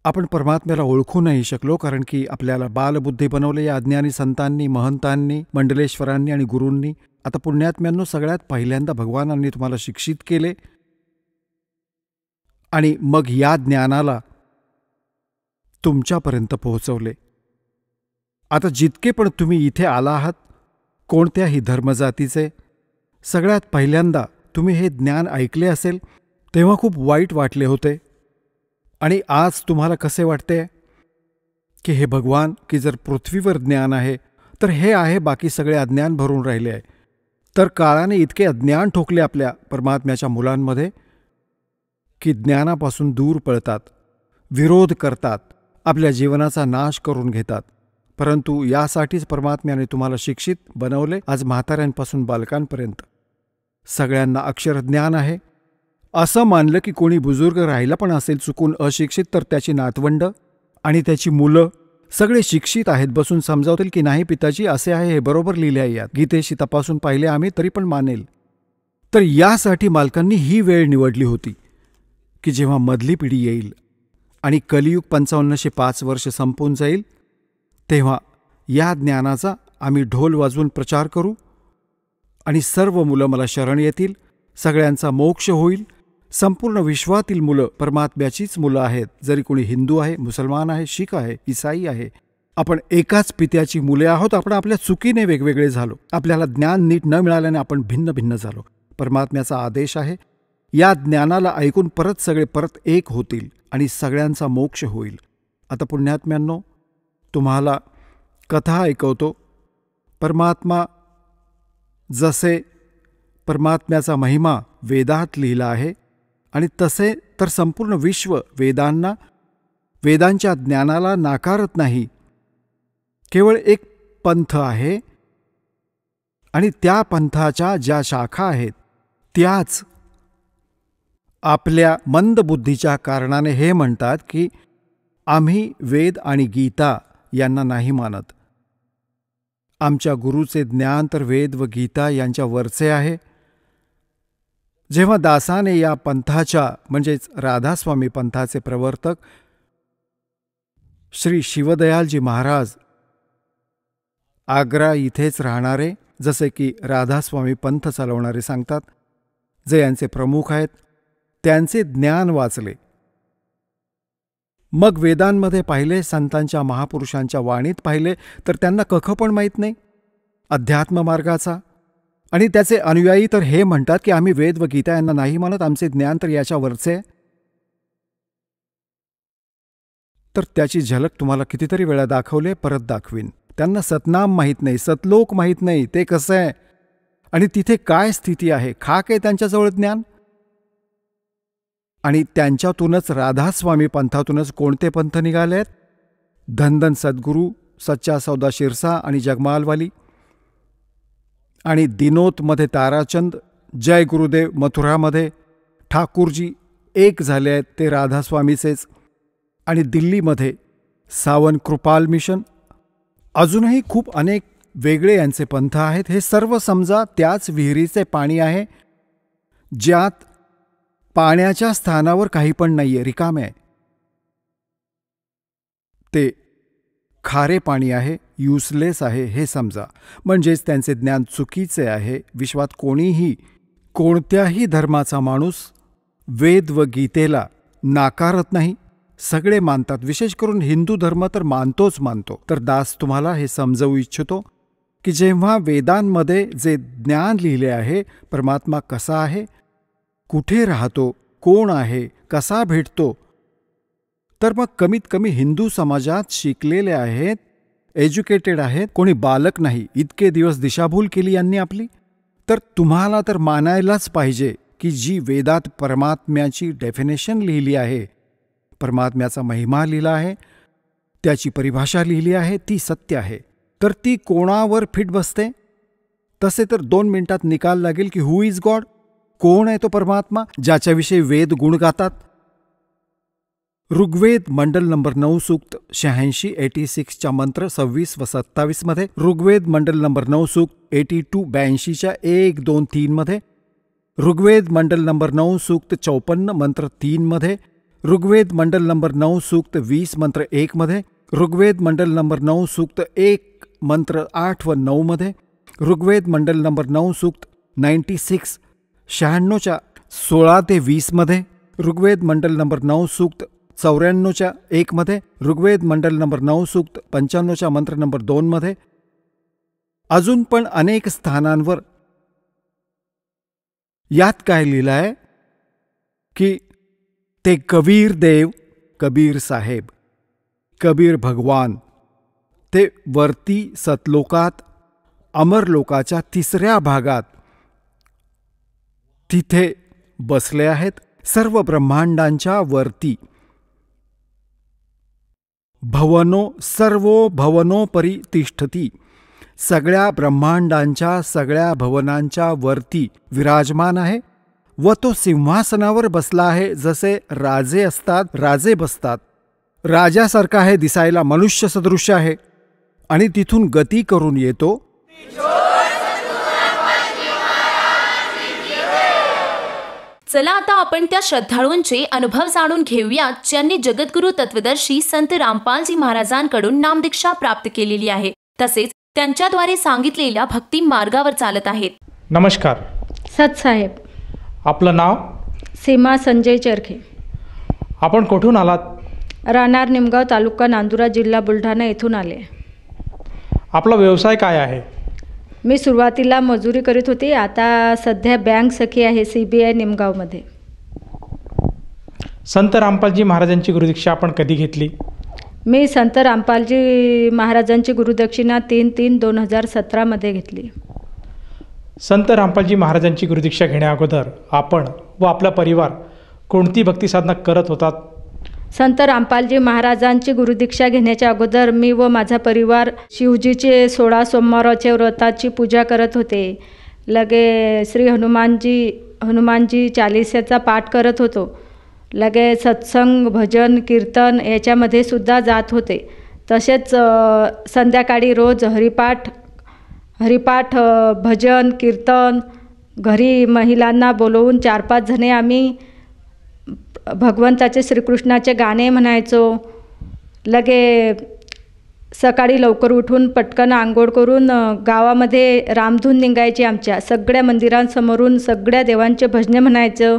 आपण परमात्म्याला ओळखू नाही शकलो, कारण की आपल्याला बालबुद्धी बनवले या अज्ञानी संतांनी, महंतांनी, मंडलेश्वरांनी आणि गुरूंनी. आता पुण्यात्म्यांनो, सगळ्यात पहिल्यांदा भगवानांनी तुम्हाला शिक्षित केले आणि मग या ज्ञानाला तुमच्यापर्यंत पोहोचवले. आता जितके पण तुम्ही इथे आला आहात, कोणत्याही धर्मजातीचे, सगळ्यात पहिल्यांदा तुम्ही हे ज्ञान ऐकले असेल तेव्हा खूप वाईट वाटले होते. आणि आज तुम्हाला कसे वाटते की हे भगवान, की जर पृथ्वीवर ज्ञान आहे तर हे आहे, बाकी सगळे अज्ञान भरून राहिले आहे. तर काळाने इतके अज्ञान ठोकले आपल्या परमात्म्याच्या मुलांमध्ये की ज्ञानापासून दूर पळतात, विरोध करतात, आपल्या जीवनाचा नाश करून घेतात. परंतु यासाठीच परमात्म्याने तुम्हाला शिक्षित बनवले. आज म्हाताऱ्यांपासून बालकांपर्यंत सगळ्यांना अक्षरज्ञान आहे. असं मानलं की कोणी बुजुर्ग राहिला पण असेल चुकून अशिक्षित, तर त्याची नातवंड आणि त्याची मुलं सगळे शिक्षित आहेत, बसून समजावतील की नाही पिताजी असे आहे, हे बरोबर लिहिले आहे, यात गीतेशी तपासून पाहिले आम्ही, तरी पण मानेल. तर यासाठी मालकांनी ही वेळ निवडली होती की जेव्हा मधली पिढी येईल आणि कलियुग 5505 वर्ष संपून जाईल, तेव्हा या ज्ञानाचा आम्ही ढोल वाजवून प्रचार करू आणि सर्व मुलं मला शरण येतील, सगळ्यांचा मोक्ष होईल. संपूर्ण विश्वातील मुलं परमात्म्याचीच मुलं आहेत, जरी कोणी हिंदू आहे, मुसलमान आहे, शीख आहे, ईसाई आहे. आपण एकाच पित्याची मुले आहोत. आपण आपल्या चुकीने वेगवेगळे झालो, आपल्याला ज्ञान नीट न मिळाल्याने आपण भिन्न भिन्न झालो. परमात्म्याचा आदेश आहे, या ज्ञानाला ऐकून परत सगळे परत एक होतील आणि सगळ्यांचा मोक्ष होईल. आता पुण्यात्म्यांनो, तुम्हाला कथा ऐकवतो. परमात्मा जसे परमात्म्याचा महिमा वेदात लिहिला आहे आणि तसे तर संपूर्ण विश्व वेदांना, वेदांच्या ज्ञानाला नाकारत नाही. केवळ एक पंथ आहे आणि त्या पंथाच्या ज्या शाखा आहेत त्याच आपल्या मंदबुद्धीच्या कारणाने हे म्हणतात की आम्ही वेद आणि गीता यांना नाही मानत. आमच्या गुरुचे ज्ञान तर वेद व गीता यांच्या वरचे आहे. जेव्हा दासाने या पंथाच्या म्हणजेच राधास्वामी पंथाचे प्रवर्तक श्री शिवदयालजी महाराज, आग्रा इथेच राहणारे, जसे की राधास्वामी पंथ चालवणारे सांगतात, जे यांचे प्रमुख आहेत, त्यांचे ज्ञान वाचले. मग वेदांमध्ये पाहिले, संतांच्या महापुरुषांच्या वाणीत पाहिले, तर त्यांना कख पण माहीत नाही अध्यात्म मार्गाचा. आणि त्याचे अनुयायी तर हे म्हणतात की आम्ही वेद व गीता यांना नाही मानत, आमचे ज्ञान तर याच्यावरचे. तर त्याची झलक तुम्हाला कितीतरी वेळा दाखवले, परत दाखवीन. त्यांना सतनाम माहीत नाही, सतलोक माहीत नाही, ते कसं आहे आणि तिथे काय स्थिती आहे, खाक आहे त्यांच्याजवळ ज्ञान. आणि त्यांच्यातूनच राधास्वामी पंथातूनच कोणते पंथ निघाले आहेत? धनधन सद्गुरू, सच्चा सौदा शिरसा आणि जगमालवाली. आणि दिनोतमध्ये ताराचंद, जय गुरुदेव मथुरामध्ये ठाकूरजी एक झाले आहेत, ते राधास्वामीचेच. आणि दिल्लीमध्ये सावन कृपाल मिशन, अजूनही खूप अनेक वेगळे यांचे पंथ आहेत. हे सर्व समजा त्याच विहिरीचे पाणी आहे, ज्यात पाण्याच्या स्थानावर काही पण नाही आहे, रिकामे आहे. ते खारे पाणी आहे, युजलेस आहे हे समजा. म्हणजेच त्यांचे ज्ञान चुकीचे आहे. विश्वात कोणीही, कोणत्याही धर्माचा माणूस वेद व गीतेला नाकारत नाही, सगळे मानतात. विशेष करून हिंदू धर्म तर मानतोच मानतो. तर दास तुम्हाला हे समजवू इच्छितो की जेव्हा वेदांमध्ये जे ज्ञान लिहिले आहे, परमात्मा कसा आहे, कुठे राहतो, कोण आहे, कसा भेटतो, तर मग कमीत कमी हिंदू समाजात शिकलेले आहेत, एज्युकेटेड आहेत, कोणी बालक नाही. इतके दिवस दिशाभूल केली यांनी आपली. तर तुम्हाला तर मानायलाच पाहिजे की जी वेदात परमात्म्याची डेफिनेशन लिहिली आहे, परमात्म्याचा महिमा लिहिला आहे, त्याची परिभाषा लिहिली आहे, ती सत्य आहे. तर ती कोणावर फिट बसते? तसे तर 2 मिनिटात निकाल लागेल की हु इज गॉड, कोण आहे तो परमात्मा ज्याच्याविषयी वेद गुण गातात. ऋग्वेद मंडल नंबर 9 सूक्त 86 86च्या मंत्र 26 व 27 मध्ये, ऋग्वेद मंडल नंबर 9 सूक्त 82 82च्या 1 2 3 मध्ये, ऋग्वेद मंडल नंबर 9 सूक्त 54 मंत्र 3 मध्ये, ऋग्वेद मंडल नंबर 9 सूक्त 20 मंत्र 1 मध्ये, ऋग्वेद मंडल नंबर 9 सूक्त 1 मंत्र 8 व 9 मध्ये, ऋग्वेद मंडल नंबर 9 सूक्त 96 96च्या 16 ते 20 मध्ये, ऋग्वेद मंडल नंबर 9 सूक्त 94च्या 1 मध्ये, ऋग्वेद मंडल नंबर 9 सूक्त 95च्या मंत्र नंबर 2 मध्ये. अजून पण अनेक स्थानांवर यात काय लिहिलं आहे की ते कबीर देव, कबीर साहेब, कबीर भगवान ते वरती सतलोकात, अमरलोकाच्या 3ऱ्या भागात तिथे बसले आहेत, सर्व ब्रह्मांडांच्या वरती. भवनो सर्वो भवनोपरी तिष्ठती, सगळ्या ब्रह्मांडांच्या, सगळ्या भवनांच्या वरती विराजमान आहे. व तो सिंहासनावर बसला आहे, जसे राजे असतात, राजे बसतात. राजासारखा आहे दिसायला, मनुष्य सदृश्य आहे. आणि तिथून गती करून येतो. चला आता आपण त्या श्रद्धाळूंचे अनुभव जाणून घेऊयात, ज्यांनी जगद्गुरु तत्वदर्शी संत रामपालजी महाराजांकडून नामदीक्षा प्राप्त केलेली आहे, तसेच त्यांच्याद्वारे सांगितलेल्या भक्ती मार्गावर चालत आहेत. नमस्कार. सतसाहेब. आपलं नाव? सीमा संजय चरखे. आपण कुठून आलात? राहणार निमगाव, तालुका नांदुरा, जिल्हा बुलढाणा येथून आले. आपला व्यवसाय काय आहे? मी सुरुवातीला मजुरी करीत होती, आता सध्या बँक सखी आहे CBI निमगावमध्ये. संत रामपालजी महाराजांची गुरुदीक्षा आपण कधी घेतली? मी संत रामपालजी महाराजांची गुरुदक्षिणा 3/3/2017 मध्ये घेतली. संत रामपालजी महाराजांची गुरुदीक्षा घेण्या अगोदर आपण व आपला परिवार कोणती भक्ती साधना करत होतात? संत रामपालजी महाराजांची गुरुदीक्षा घेण्याच्या अगोदर मी व माझा परिवार शिवजीचे 16 सोमवाराचे व्रताची पूजा करत होते. लगे श्री हनुमानजी चालीसाचा पाठ करत होतो. लगे सत्संग, भजन, कीर्तन याच्यामध्ये सुद्धा जात होते. तसेच संध्याकाळी रोज हरिपाठ, भजन, कीर्तन, घरी महिलांना बोलवून 4-5 जणे आम्ही भगवंताचे, श्रीकृष्णाचे गाणे म्हणायचो. लगे सकाळी लवकर उठून पटकन आंघोळ करून गावामध्ये रामधून निघायची. आमच्या सगळ्या मंदिरांसमोरून सगळ्या देवांचे भजने म्हणायचं.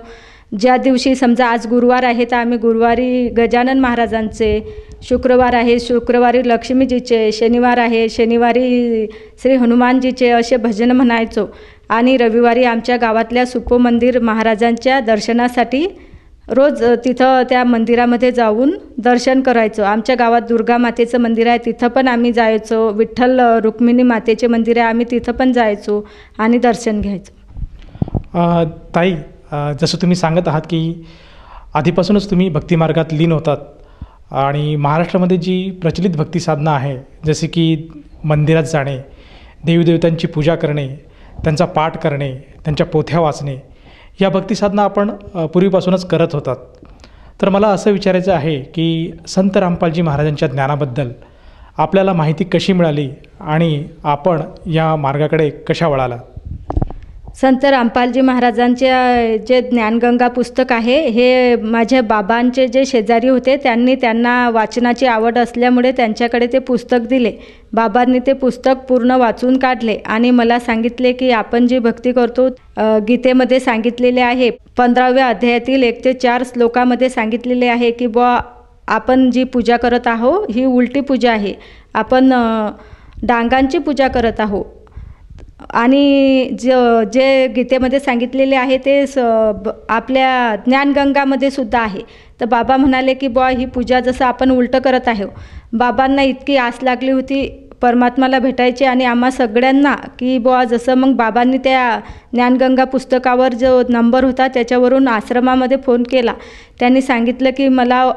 ज्या दिवशी समजा आज गुरुवार आहे तर आम्ही गुरुवारी गजानन महाराजांचे, शुक्रवार आहे शुक्रवारी लक्ष्मीजीचे, शनिवार आहे शनिवारी श्री हनुमानजीचे असे भजन म्हणायचो. आणि रविवारी आमच्या गावातल्या सुप्पो मंदिर महाराजांच्या दर्शनासाठी रोज तिथं त्या मंदिरामध्ये जाऊन दर्शन करायचो. आमच्या गावात दुर्गा मातेचं मंदिर आहे, तिथं पण आम्ही जायचो. विठ्ठल रुक्मिणी मातेचे मंदिर आहे, आम्ही तिथं पण जायचो आणि दर्शन घ्यायचो. ताई, जसं तुम्ही सांगत आहात की आधीपासूनच तुम्ही भक्तिमार्गात लीन होतात आणि महाराष्ट्रामध्ये जी प्रचलित भक्ती साधना आहे, जसे की मंदिरात जाणे, देवीदेवतांची पूजा करणे, त्यांचा पाठ करणे, त्यांच्या पोथ्या वाचणे, या भक्तिसाधना आपण पूर्वीपासूनच करत होतात. तर मला असं विचारायचं आहे की संत रामपालजी महाराजांच्या ज्ञानाबद्दल आपल्याला माहिती कशी मिळाली आणि आपण या मार्गाकडे कशा वळाला? संत रामपालजी महाराजांचे जे ज्ञानगंगा पुस्तक आहे, हे माझ्या बाबांचे जे शेजारी होते त्यांना वाचनाची आवड असल्यामुळे त्यांच्याकडे ते पुस्तक दिले. बाबांनी ते पुस्तक पूर्ण वाचून काढले आणि मला सांगितले की आपण जी भक्ती करतो, गीतेमध्ये सांगितलेले आहे, 15व्या अध्यायातील 1 ते 4 श्लोकामध्ये सांगितलेले आहे की बुवा आपण जी पूजा करत आहोत ही उलटी पूजा आहे. आपण डांगांची पूजा करत आहोत आणि जे गीतेमध्ये सांगितलेले आहे ते आपल्या ज्ञानगंगामध्ये सुद्धा आहे. तर बाबा म्हणाले की बुवा ही पूजा जसं आपण उलटं करत आहोत. बाबांना इतकी आस लागली होती परमात्माला भेटायची आणि आम्हा सगळ्यांना की बुवा जसं मग बाबांनी त्या ज्ञानगंगा पुस्तकावर जो नंबर होता त्याच्यावरून आश्रमामध्ये फोन केला. त्यांनी सांगितलं की मला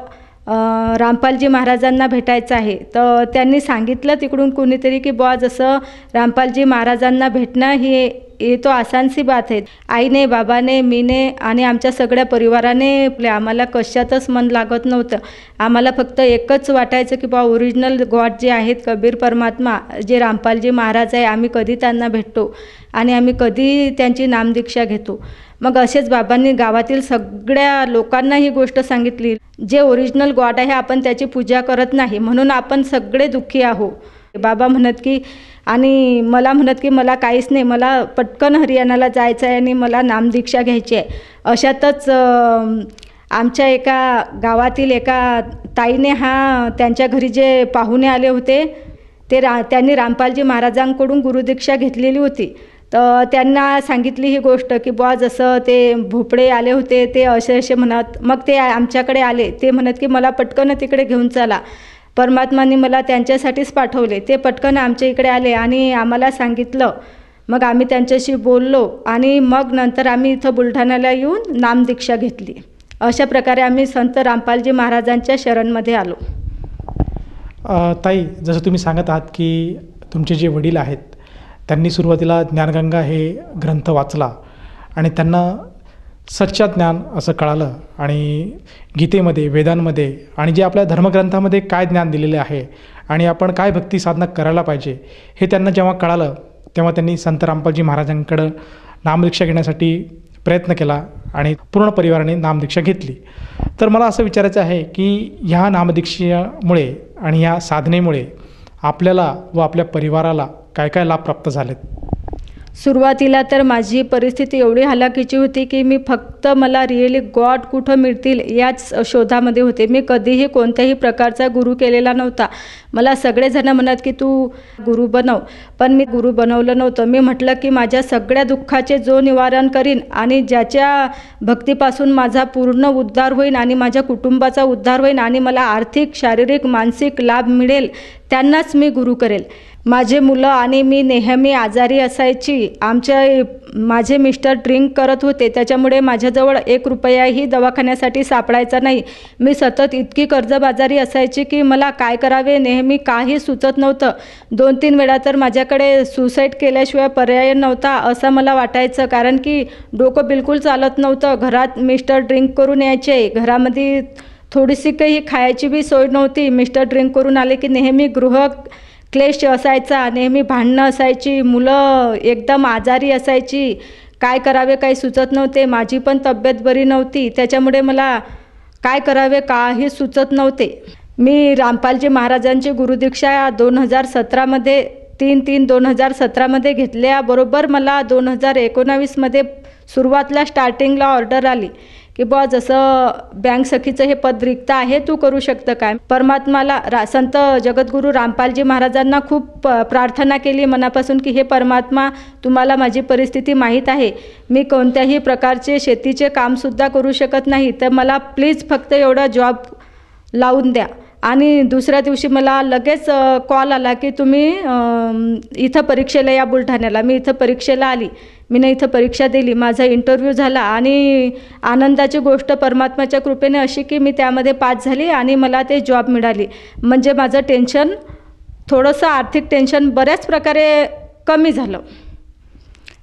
रामपालजी महाराजांना भेटायचं आहे. तर त्यांनी सांगितलं तिकडून कोणीतरी की बुवा जसं रामपालजी महाराजांना भेटणं हे तो आसानसी बात आहे. आईने, बाबाने, मीने आणि आमच्या सगळ्या परिवाराने आम्हाला कशातच मन लागत नव्हतं. आम्हाला फक्त एकच वाटायचं की बुवा ओरिजिनल गॉड जे आहेत, कबीर परमात्मा जे रामपालजी महाराज आहे, आम्ही कधी त्यांना भेटतो आणि आम्ही कधी त्यांची नामदीक्षा घेतो. मग असेच बाबांनी गावातील सगळ्या लोकांना ही गोष्ट सांगितली, जे ओरिजिनल गॉड आहे आपण त्याची पूजा करत नाही म्हणून आपण सगळे दुःखी आहोत. बाबा म्हणत की आणि मला म्हणत की मला काहीच नाही, मला पटकन हरियाणाला जायचं आहे आणि मला नामदीक्षा घ्यायची आहे. अशातच आमच्या एका गावातील एका ताईने त्यांच्या घरी जे पाहुणे आले होते त्यांनी रामपालजी महाराजांकडून गुरुदीक्षा घेतलेली होती. तर त्यांना सांगितली ही गोष्ट की बुवा जसं ते भोपळे आले होते ते असे म्हणत, मग ते आमच्याकडे आले. ते म्हणत की मला पटकन तिकडे घेऊन चला, परमात्माने मला त्यांच्यासाठीच पाठवले. ते पटकन आमच्या इकडे आले आणि आम्हाला सांगितलं. मग आम्ही त्यांच्याशी बोललो आणि मग नंतर आम्ही इथं बुलढाण्याला येऊन नामदीक्षा घेतली. अशा प्रकारे आम्ही संत रामपालजी महाराजांच्या शरणमध्ये आलो. ताई, जसं तुम्ही सांगत आहात की तुमचे जे वडील आहेत त्यांनी सुरुवातीला ज्ञानगंगा हे ग्रंथ वाचला आणि त्यांना सच्चा ज्ञान असं कळालं आणि गीतेमध्ये, वेदांमध्ये आणि जे आपल्या धर्मग्रंथामध्ये काय ज्ञान दिलेले आहे आणि आपण काय भक्ती साधना करायला पाहिजे हे त्यांना जेव्हा कळालं तेव्हा त्यांनी संत रामपालजी महाराजांकडं नामदीक्षा घेण्यासाठी प्रयत्न केला आणि पूर्ण परिवाराने नामदीक्षा घेतली. तर मला असं विचारायचं आहे की ह्या नामदीक्षेमुळे आणि ह्या साधनेमुळे आपल्याला व आपल्या परिवाराला काय काय लाभ प्राप्त झालेत? सुरुवातीला तर माझी परिस्थिती एवढी हलाखीची होती की मी फक्त मला रिअली गॉड कुठं मिळतील याच शोधामध्ये होते. मी कधीही कोणत्याही प्रकारचा गुरु केलेला नव्हता. मला सगळेजण म्हणत की तू गुरु बनव, पण मी गुरु बनवलं नव्हतं. मी म्हटलं की माझ्या सगळ्या दुःखाचे जो निवारण करीन आणि ज्याच्या भक्तीपासून माझा पूर्ण उद्धार होईल आणि माझ्या कुटुंबाचा उद्धार होईल आणि मला आर्थिक, शारीरिक, मानसिक लाभ मिळेल त्यांनाच मी गुरु करेल. माझे मुलं आणि मी नेहमी आजारी असायची. माझे मिस्टर ड्रिंक करत होते, त्याच्यामुळे माझ्याजवळ 1 रुपयाही दवाखान्यासाठी सापडायचा नाही. मी सतत इतकी कर्जबाजारी असायची की मला काय करावे नेहमी काही सुचत नव्हतं. 2-3 वेळा तर माझ्याकडे सुसाईड केल्याशिवाय पर्याय नव्हता असं मला वाटायचं, कारण की डोकं बिलकुल चालत नव्हतं. घरात मिस्टर ड्रिंक करून यायचे, घरामध्ये थोडीशी काही खायची बी सोय नव्हती. मिस्टर ड्रिंक करून आले की नेहमी क्लेश असायचा, नेहमी भांडणं असायची, मुलं एकदम आजारी असायची. काय करावे काही सुचत नव्हते. माझी पण तब्येत बरी नव्हती, त्याच्यामुळे मला काय करावे काही सुचत नव्हते. मी रामपालजी महाराजांची गुरुदीक्षा 2017मध्ये 3/3/2017मध्ये घेतल्याबरोबर मला 2019मध्ये सुरुवातीला स्टार्टिंगला ऑर्डर आली की बुवा जसं बँक सखीचं हे पद रिक्त आहे, तू करू शकतं काय. परमात्माला संत जगद्गुरू रामपालजी महाराजांना खूप प्रार्थना केली मनापासून की हे परमात्मा, तुम्हाला माझी परिस्थिती माहीत आहे, मी कोणत्याही प्रकारचे शेतीचे कामसुद्धा करू शकत नाही, तर मला प्लीज फक्त एवढा जॉब लावून द्या. आणि दुसऱ्या दिवशी मला लगेच कॉल आला की तुम्ही इथं परीक्षेला या बुलढाण्याला. मी इथं परीक्षेला आली, मी इथं परीक्षा दिली, माझा इंटरव्ह्यू झाला आणि आनंदाची गोष्ट परमात्म्याच्या कृपेने अशी की मी त्यामध्ये पास झाली आणि मला ते जॉब मिळाली. म्हणजे माझं टेन्शन, थोडंसं आर्थिक टेन्शन बऱ्याच प्रकारे कमी झालं.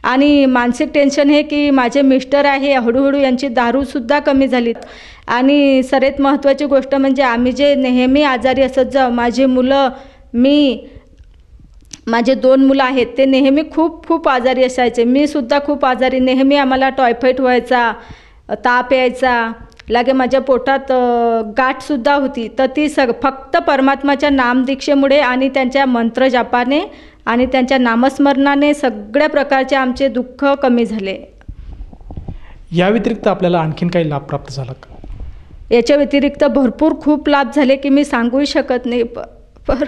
आणि मानसिक टेन्शन हे की माझे मिस्टर आहे, हळूहळू यांची दारूसुद्धा कमी झाली. आणि सर्वात महत्त्वाची गोष्ट म्हणजे आम्ही जे नेहमी आजारी असत जाऊ, माझे मुलं, माझे 2 मुलं आहेत, ते नेहमी खूप आजारी असायचे. मी सुद्धा खूप आजारी, नेहमी आम्हाला टायफॉईड व्हायचा, ताप यायचा, लागे माझ्या पोटात गाठसुद्धा होती. तर ती फक्त परमात्माच्या नामदीक्षेमुळे आणि त्यांच्या मंत्रजापाने आणि त्यांच्या नामस्मरणाने सगळ्या प्रकारचे आमचे दुःख कमी झाले. या व्यतिरिक्त आपल्याला आणखीन काही लाभ प्राप्त झाला का? याच्या व्यतिरिक्त भरपूर खूप लाभ झाले की मी सांगूही शकत नाही. पर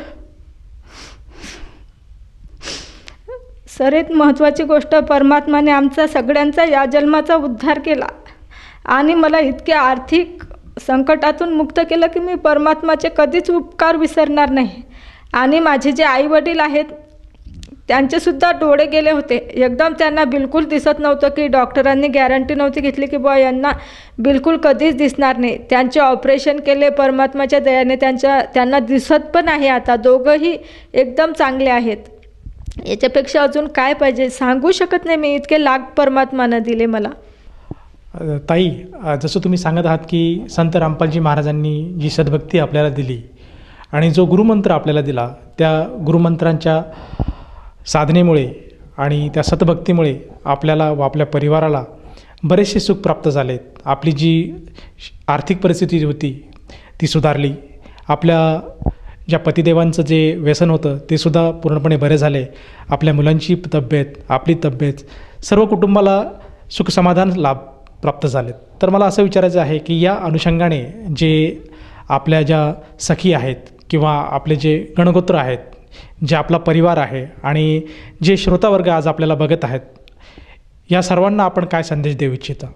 सर्वात महत्त्वाची गोष्ट, परमात्माने आमचा सगळ्यांचा या जन्माचा उद्धार केला आणि मला इतक्या आर्थिक संकटातून मुक्त केलं की मी परमात्माचे कधीच उपकार विसरणार नाही. आणि माझे जे आईवडील आहेत त्यांचेसुद्धा डोळे गेले होते, एकदम त्यांना बिलकुल दिसत नव्हतं, की डॉक्टरांनी गॅरंटी नव्हती घेतली की बुवा यांना बिलकुल कधीच दिसणार नाही. त्यांचे ऑपरेशन केले, परमात्माच्या दयाने त्यांना दिसत पण आहे. आता दोघंही एकदम चांगले आहेत. याच्यापेक्षा अजून काय पाहिजे सांगू शकत नाही मी, इतके लाख परमात्मानं दिले मला. ताई, जसं तुम्ही सांगत आहात की संत रामपालजी महाराजांनी जी सद्भक्ती आपल्याला दिली आणि जो गुरुमंत्र आपल्याला दिला, त्या गुरुमंत्रांच्या साधनेमुळे आणि त्या सद्भक्तीमुळे आपल्याला व आपल्या परिवाराला बरेचसे सुख प्राप्त झालेत. आपली जी आर्थिक परिस्थिती होती ती सुधारली. आपल्या ज्या पतिदेवांचं जे व्यसन होतं ते सुद्धा पूर्णपणे बरे झाले. आपल्या मुलांची तब्येत, आपली तब्येत, सर्व कुटुंबाला सुखसमाधान लाभ प्राप्त झालेत. तर मला असं विचारायचं आहे की या अनुषंगाने जे आपल्या ज्या सखी आहेत किंवा आपले जे गणगोत्र आहेत, जे आपला परिवार आहे आणि जे श्रोतावर्ग आज आपल्याला बघत आहेत, या सर्वांना आपण काय संदेश देऊ इच्छिता?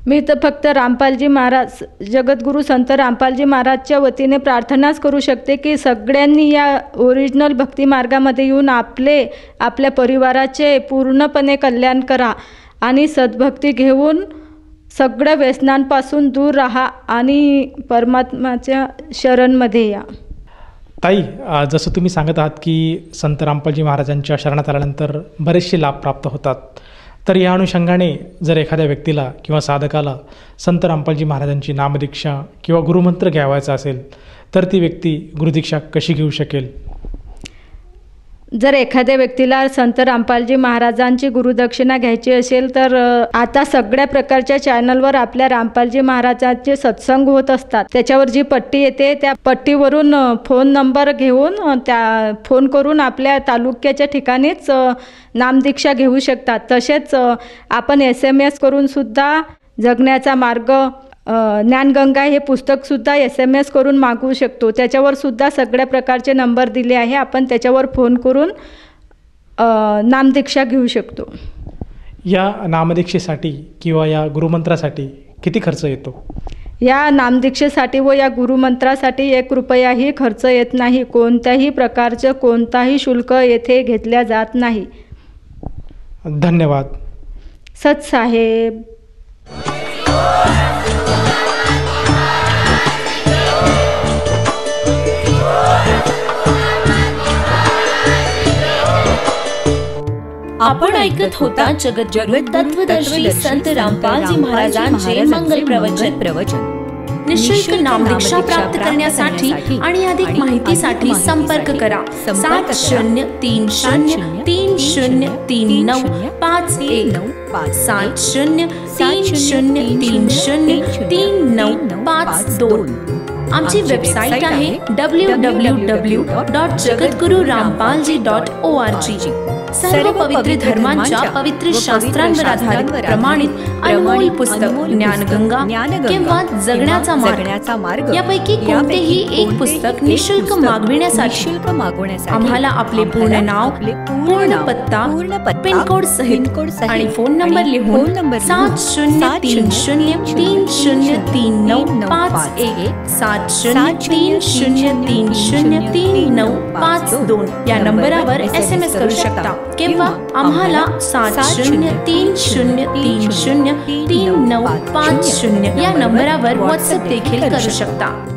मी तर फक्त रामपालजी महाराज, जगद्गुरू संत रामपालजी महाराजच्या वतीने प्रार्थनाच करू शकते की सगळ्यांनी या ओरिजिनल भक्ती मार्गामध्ये येऊन आपल्या परिवाराचे पूर्णपणे कल्याण करा आणि सद्भक्ती घेऊन सगळ्या व्यसनांपासून दूर राहा आणि परमात्म्याच्या शरणमध्ये या. ताई, जसं तुम्ही सांगत आहात की संत रामपालजी महाराजांच्या शरणात आल्यानंतर बरेचसे लाभ प्राप्त होतात, तर या अनुषंगाने जर एखाद्या व्यक्तीला किंवा साधकाला संत रामपालजी महाराजांची नामदीक्षा किंवा गुरुमंत्र घ्यावायचा असेल तर ती व्यक्ती गुरुदीक्षा कशी घेऊ शकेल? जर एखाद्या व्यक्तीला संत रामपालजी महाराजांची गुरुदक्षिणा घ्यायची असेल तर आता सगळ्या प्रकारच्या चॅनलवर आपल्या रामपालजी महाराजांचे सत्संग होत असतात. त्याच्यावर जी पट्टी येते त्या पट्टीवरून फोन नंबर घेऊन फोन करून आपल्या तालुक्याच्या ठिकाणीच नामदीक्षा घेऊ शकतात. तसेच आपण SMS करून सुद्धा जगण्याचा मार्ग, ज्ञानगंगा हे पुस्तकसुद्धा SMS करून मागवू शकतो. त्याच्यावर सुद्धा सगळ्या प्रकारचे नंबर दिले आहे. आपण त्याच्यावर फोन करून नामदीक्षा घेऊ शकतो. या नामदीक्षेसाठी किंवा या गुरुमंत्रासाठी किती खर्च येतो? या नामदीक्षेसाठी व या गुरुमंत्रासाठी 1 रुपयाही खर्च येत नाही. कोणत्याही प्रकारचं कोणताही शुल्क येथे घेतल्या जात नाही. धन्यवाद. सत साहेब. आपण ऐकत होता जगद्गुरू तत्वदर्शी संत रामपालजी महाराजांचे मंगल प्रवचन. निःशुल्क नामदीक्षा प्राप्त करण्यासाठी आणि अधिक माहितीसाठी संपर्क करा 7030303951 7030303952. आमची वेबसाईट आहे www.jagatgururampalji.org. सर्व पवित्र धर्मांच्या पवित्र शास्त्रांवर आधारित प्रमाणित अनमोल पुस्तक ज्ञानगंगा किंवा जगण्याचा मार्ग यापैकी कोणतेही एक पुस्तक निशुल्क मागविण्यासाठी आम्हाला आपले पूर्ण नाव, पूर्ण पत्ता, पिनकोड सहित आणि फोन नंबर लिहून 7030303951 7030303952 या नंबरावर SMS करू शकता किंवा आम्हाला 7030303950 या नंबरावर व्हॉट्सअप देखील करू शकता.